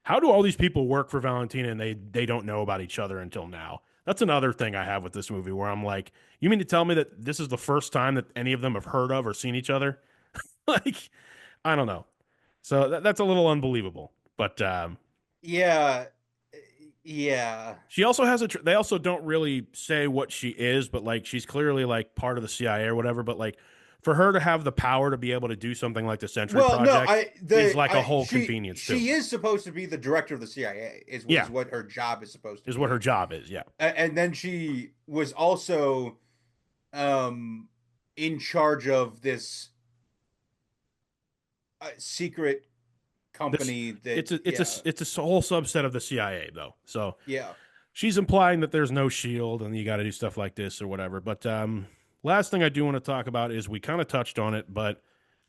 how do all these people work for Valentina and they don't know about each other until now? That's another thing I have with this movie where I'm like, you mean to tell me that this is the first time that any of them have heard of or seen each other? Like, I don't know. So that's a little unbelievable. But Yeah. Yeah. she also has they also don't really say what she is, but like she's clearly like part of the CIA or whatever. But like for her to have the power to be able to do something like the Century Well, no, Project is like a whole convenience too. she is supposed to be the director of the CIA Yeah, is what her job is supposed to is what her be. job is. Yeah. And then she was also um in charge of this secret This company that yeah, it's a whole subset of the CIA though. So yeah. she's implying that there's no shield and you got to do stuff like this or whatever. But last thing I do want to talk about is we kind of touched on it, but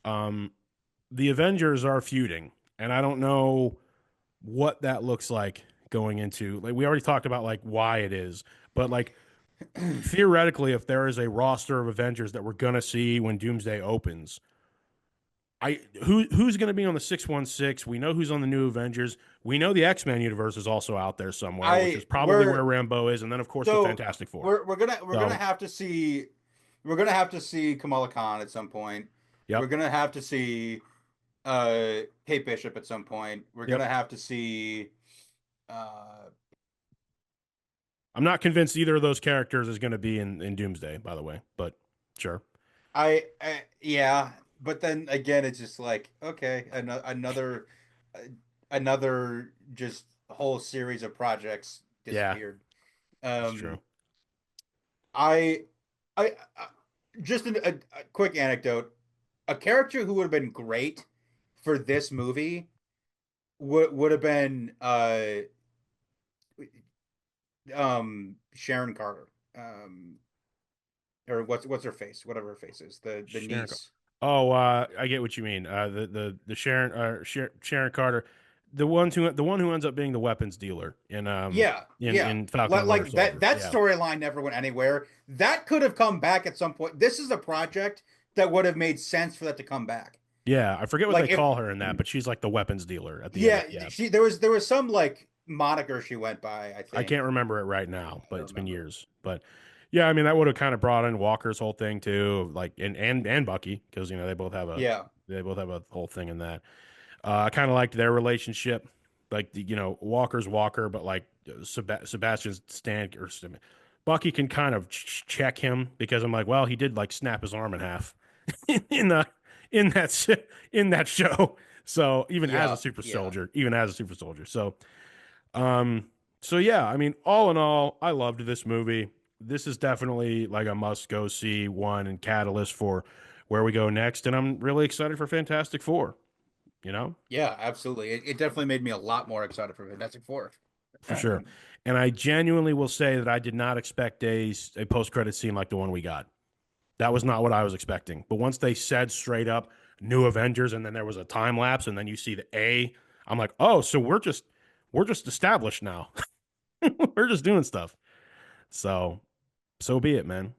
um, the Avengers are feuding, and I don't know what that looks like going into. Like we already talked about like why it is, but like theoretically, if there is a roster of Avengers that we're gonna see when Doomsday opens, Who's going to be on the 616? We know who's on the new Avengers. We know the X-Men universe is also out there somewhere, which is I probably where we're Rambo is, and then of course the so Fantastic Four. we're gonna So, have to see we're gonna have to see Kamala Khan at some point. We're yep, gonna have to see Kate Bishop at some point. We're yep. gonna have to see uh I'm not convinced either of those characters is going to be in Doomsday, by the way, but sure. yeah, but then again it's just like okay, uh, another just whole series of projects Yeah, disappeared. that's true. Um I I just a quick anecdote. A character who would have been great for this movie would have been Sharon Carter. Or what's her face? Whatever her face is. The Sharon. niece. Oh, I get what you mean. The Sharon Sharon Carter, the one who ends up being the weapons dealer Yeah, yeah. in Falcon and Winter Like that Soldier. that Yeah, storyline never went anywhere. That could have come back at some point. This is a project that would have made sense for that to come back. yeah. I forget what they Like if call her in that, but she's like the weapons dealer at the end. yeah, Yeah, she there was some like moniker she went by, I I think. can't remember it right now, I but don't it's been remember. years. But yeah, I mean that would have kind of brought in Walker's whole thing too, like and Bucky because you know Yeah. they both have a whole thing in that. I kind of liked their relationship, like you know Walker's Walker, but like Sebastian's Stan or Bucky can kind of check him because I'm like, well, he did like snap his arm in half in the in that in that show. So Yeah. Yeah. even as a super soldier, um, so yeah, I mean, all in all, I loved this movie. This is definitely like a must go see one and catalyst for where we go next, and I'm really excited for Fantastic Four. You know, Yeah, absolutely. It definitely made me a lot more excited for Fantastic Four. for sure. And I genuinely will say that I did not expect a post credit scene like the one we got. That was not what I was expecting. But once they said straight up New Avengers, and then there was a time lapse, and then you see the A, I'm like, oh, so we're just established now. We're just doing stuff. So so be it, man.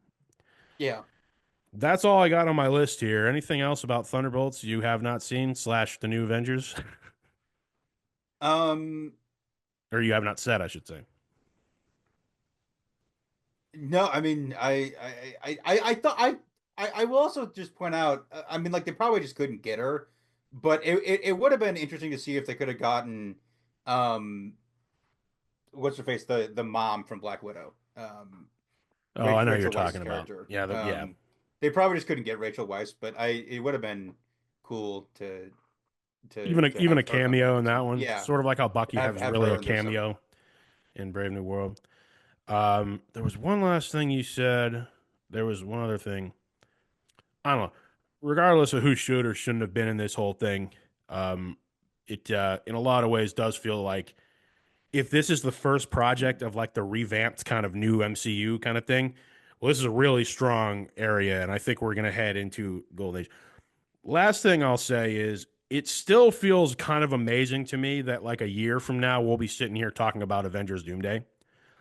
Yeah. That's all I got on my list here. Anything else about Thunderbolts you have not seen slash the new Avengers, Um, or you have not said, I should say. no, I mean, I thought I will also just point out, I mean, like they probably just couldn't get her, but it would have been interesting to see if they could have gotten, um, what's her face, the mom from Black Widow, Oh, I know who you're Rachel Weisz's talking about. character. Yeah, yeah. They probably just couldn't get Rachel Weisz, but it would have been cool to Even a have her come cameo back in at some that point. one, Yeah, sort of like how Bucky has have really her a in there somehow. cameo in Brave New World. There was one last thing you said. There was one other thing. I don't know. Regardless of who should or shouldn't have been in this whole thing, um, it in a lot of ways does feel like if this is the first project of like the revamped kind of new MCU kind of thing, well, this is a really strong area, and I think we're gonna head into Gold Age. Last thing I'll say is it still feels kind of amazing to me that like a year from now we'll be sitting here talking about Avengers Doomsday.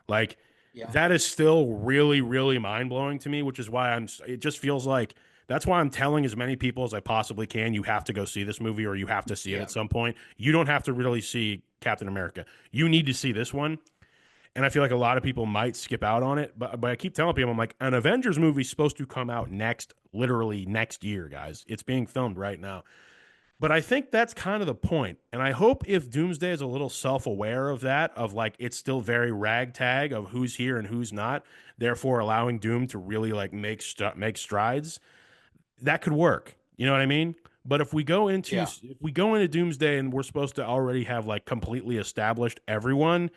Like Yeah, that is still really, really mind blowing to me, which is why it just feels like that's why I'm telling as many people as I possibly can, you have to go see this movie or you have to see it yeah, at some point. You don't have to really see Captain America. You need to see this one. And I feel like a lot of people might skip out on it, but I keep telling people, I'm like, an Avengers movie is supposed to come out literally next year, guys. It's being filmed right now. But I think that's kind of the point. And I hope if Doomsday is a little self aware of that, of like it's still very ragtag of who's here and who's not, therefore allowing Doom to really like make strides, that could work. You know what I mean? But yeah, if we go into Doomsday and we're supposed to already have like completely established everyone,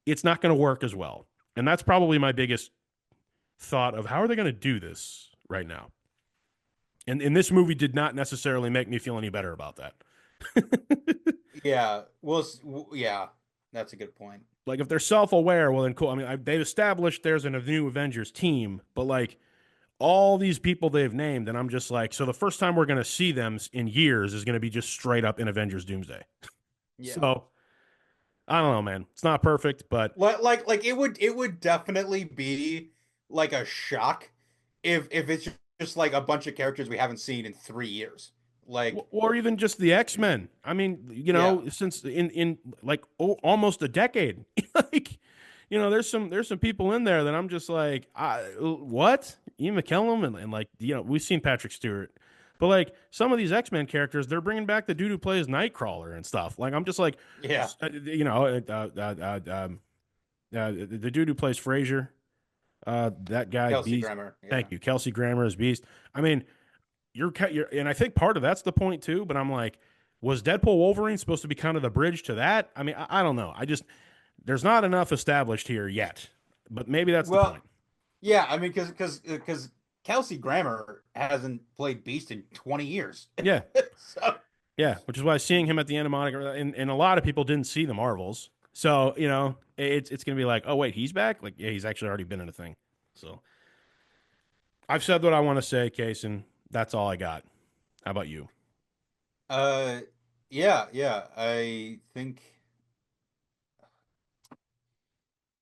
it's not going to work as well. And that's probably my biggest thought of how are they going to do this right now. And this movie did not necessarily make me feel any better about that. yeah. Yeah, that's a good point. Like if they're self-aware, well then cool. I mean, they've established there's a new Avengers team, but like all these people they've named, and I'm just like, so the first time we're going to see them in years is going to be just straight up in Avengers Doomsday. Yeah. So I don't know, man. It's not perfect, but Like it would definitely be like a shock if it's just like a bunch of characters we haven't seen in 3 years. Like, Or even just the X-Men. I mean, yeah, since in like almost a decade, like, there's some people in there that I'm just like, what? Ian McKellen and like, we've seen Patrick Stewart, but like some of these X-Men characters, they're bringing back the dude who plays Nightcrawler and stuff. Like, I'm just like, yeah, the dude who plays Frasier, that guy Kelsey Beast. Grammer, yeah. Thank you, Kelsey Grammer as Beast. I mean, and I think part of that's the point too. But I'm like, was Deadpool Wolverine supposed to be kind of the bridge to that? I mean, I don't know. I just there's not enough established here yet, but maybe that's the Well, point. yeah, I mean, because Kelsey Grammer hasn't played Beast in 20 years. Yeah, So yeah. Which is why seeing him at the end of Monica, and a lot of people didn't see the Marvels, so it's gonna be like, oh wait, he's back. Like, yeah, he's actually already been in a thing. So I've said what I want to say, Casen. That's all I got. How about you? uh yeah, yeah. I think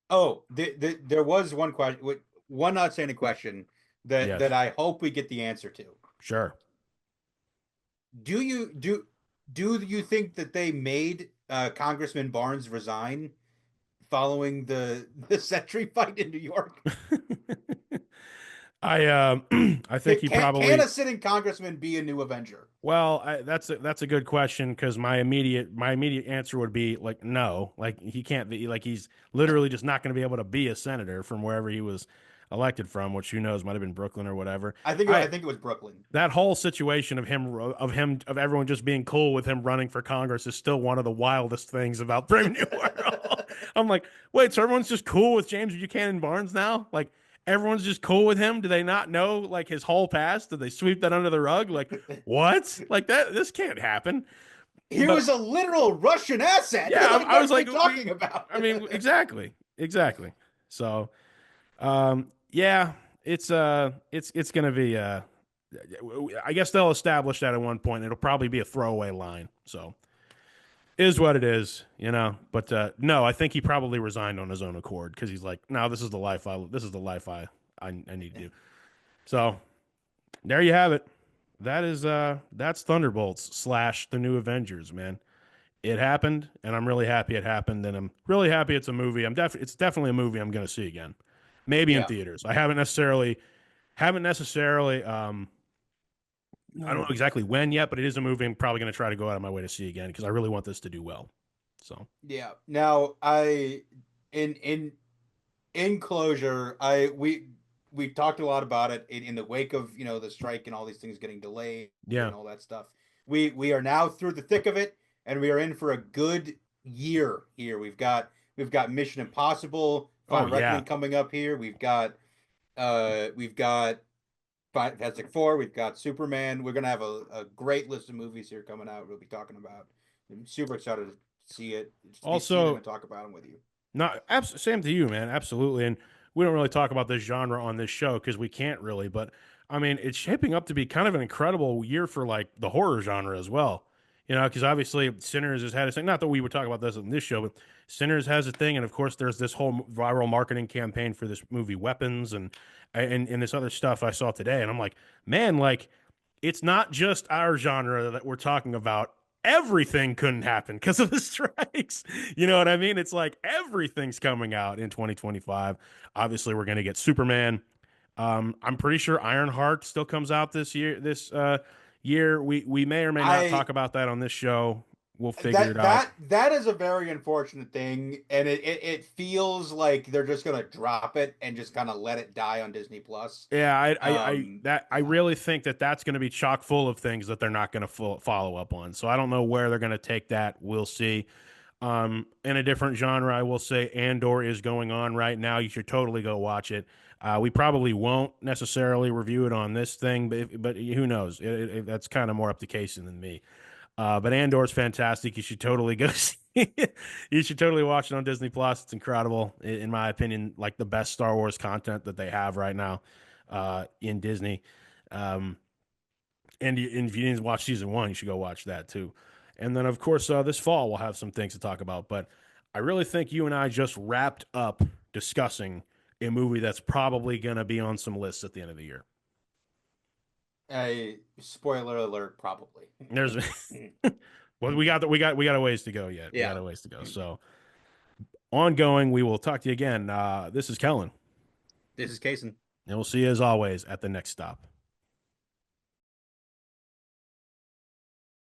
there was one question, one outstanding question that Yes, I hope we get the answer to. sure. Do you do you think that they made Congressman Barnes resign following the Sentry fight in New York? I think he Can probably. a sitting congressman be a new Avenger? Well, that's a good question because my immediate answer would be like no, like he can't be, like he's literally just not going to be able to be a senator from wherever he was elected from, which who knows, might have been Brooklyn or whatever. I I think it was Brooklyn. That whole situation of everyone just being cool with him running for Congress is still one of the wildest things about Brave New World. I'm like, wait, so everyone's just cool with James Buchanan Barnes now? Like everyone's just cool with him? Do they not know like his whole past? Did they sweep that under the rug? Like what? Like that? This can't happen. He But was a literal Russian asset. yeah, Like, I what was are you like, talking about? I mean, exactly, exactly. So, yeah, it's gonna be I guess they'll establish that at one point. It'll probably be a throwaway line. So is what it is. But no, I think he probably resigned on his own accord because he's like, no, this is the life I need to do. So there you have it. That's Thunderbolts slash the new Avengers, man. It happened, and I'm really happy it happened, and I'm really happy it's a movie. It's definitely a movie I'm gonna see again. Maybe in Yeah. theaters. I haven't necessarily I don't know exactly when yet, but it is a movie I'm probably going to try to go out of my way to see again because I really want this to do well. So, Yeah. Now, in in closure, we talked a lot about it in the wake of, the strike and all these things getting delayed yeah. and all that stuff. We are now through the thick of it, and we are in for a good year here. We've got Mission Impossible, Oh, Final yeah. Reckoning coming up here. We've got Fantastic Four. We've got Superman. We're gonna have a great list of movies here coming out. We'll be talking about. I'm super excited to see it, to see them Also, and talk about them with you. same to you, man. Absolutely. And we don't really talk about this genre on this show because we can't really. But I mean, it's shaping up to be kind of an incredible year for like the horror genre as well. Because obviously Sinners has had a thing. Not that we would talk about this in this show, but Sinners has a thing, and of course there's this whole viral marketing campaign for this movie Weapons and this other stuff I saw today, and I'm like, man, like it's not just our genre that we're talking about. Everything couldn't happen because of the strikes. You know what I mean? It's like everything's coming out in 2025. Obviously, we're going to get Superman. I'm pretty sure Ironheart still comes out this year. This year, we may or may not I talk about that on this show. We'll figure it that out. that that is a very unfortunate thing, and it feels like they're just gonna drop it and just kind of let it die on Disney Plus. Yeah, I Yeah, really think that that's going to be chock full of things that they're not going to follow up on. So I don't know where they're going to take that. We'll see. In a different genre, I will say Andor is going on right now. You should totally go watch it. We probably won't necessarily review it on this thing, but who knows? That's kind of more up to Casen than me. But Andor is fantastic. You should totally go see it. You should totally watch it on Disney Plus. It's incredible, in my opinion, like the best Star Wars content that they have right now in Disney. Um, and if you didn't watch season one, you should go watch that too. And then, of course, this fall we'll have some things to talk about. But I really think you and I just wrapped up discussing a movie that's probably going to be on some lists at the end of the year. A spoiler alert, probably. There's well, we got a ways to go yet. We got Yeah. a ways to go. So ongoing, we will talk to you again. This is Kellan, This is Casen. and we'll see you as always at the next stop.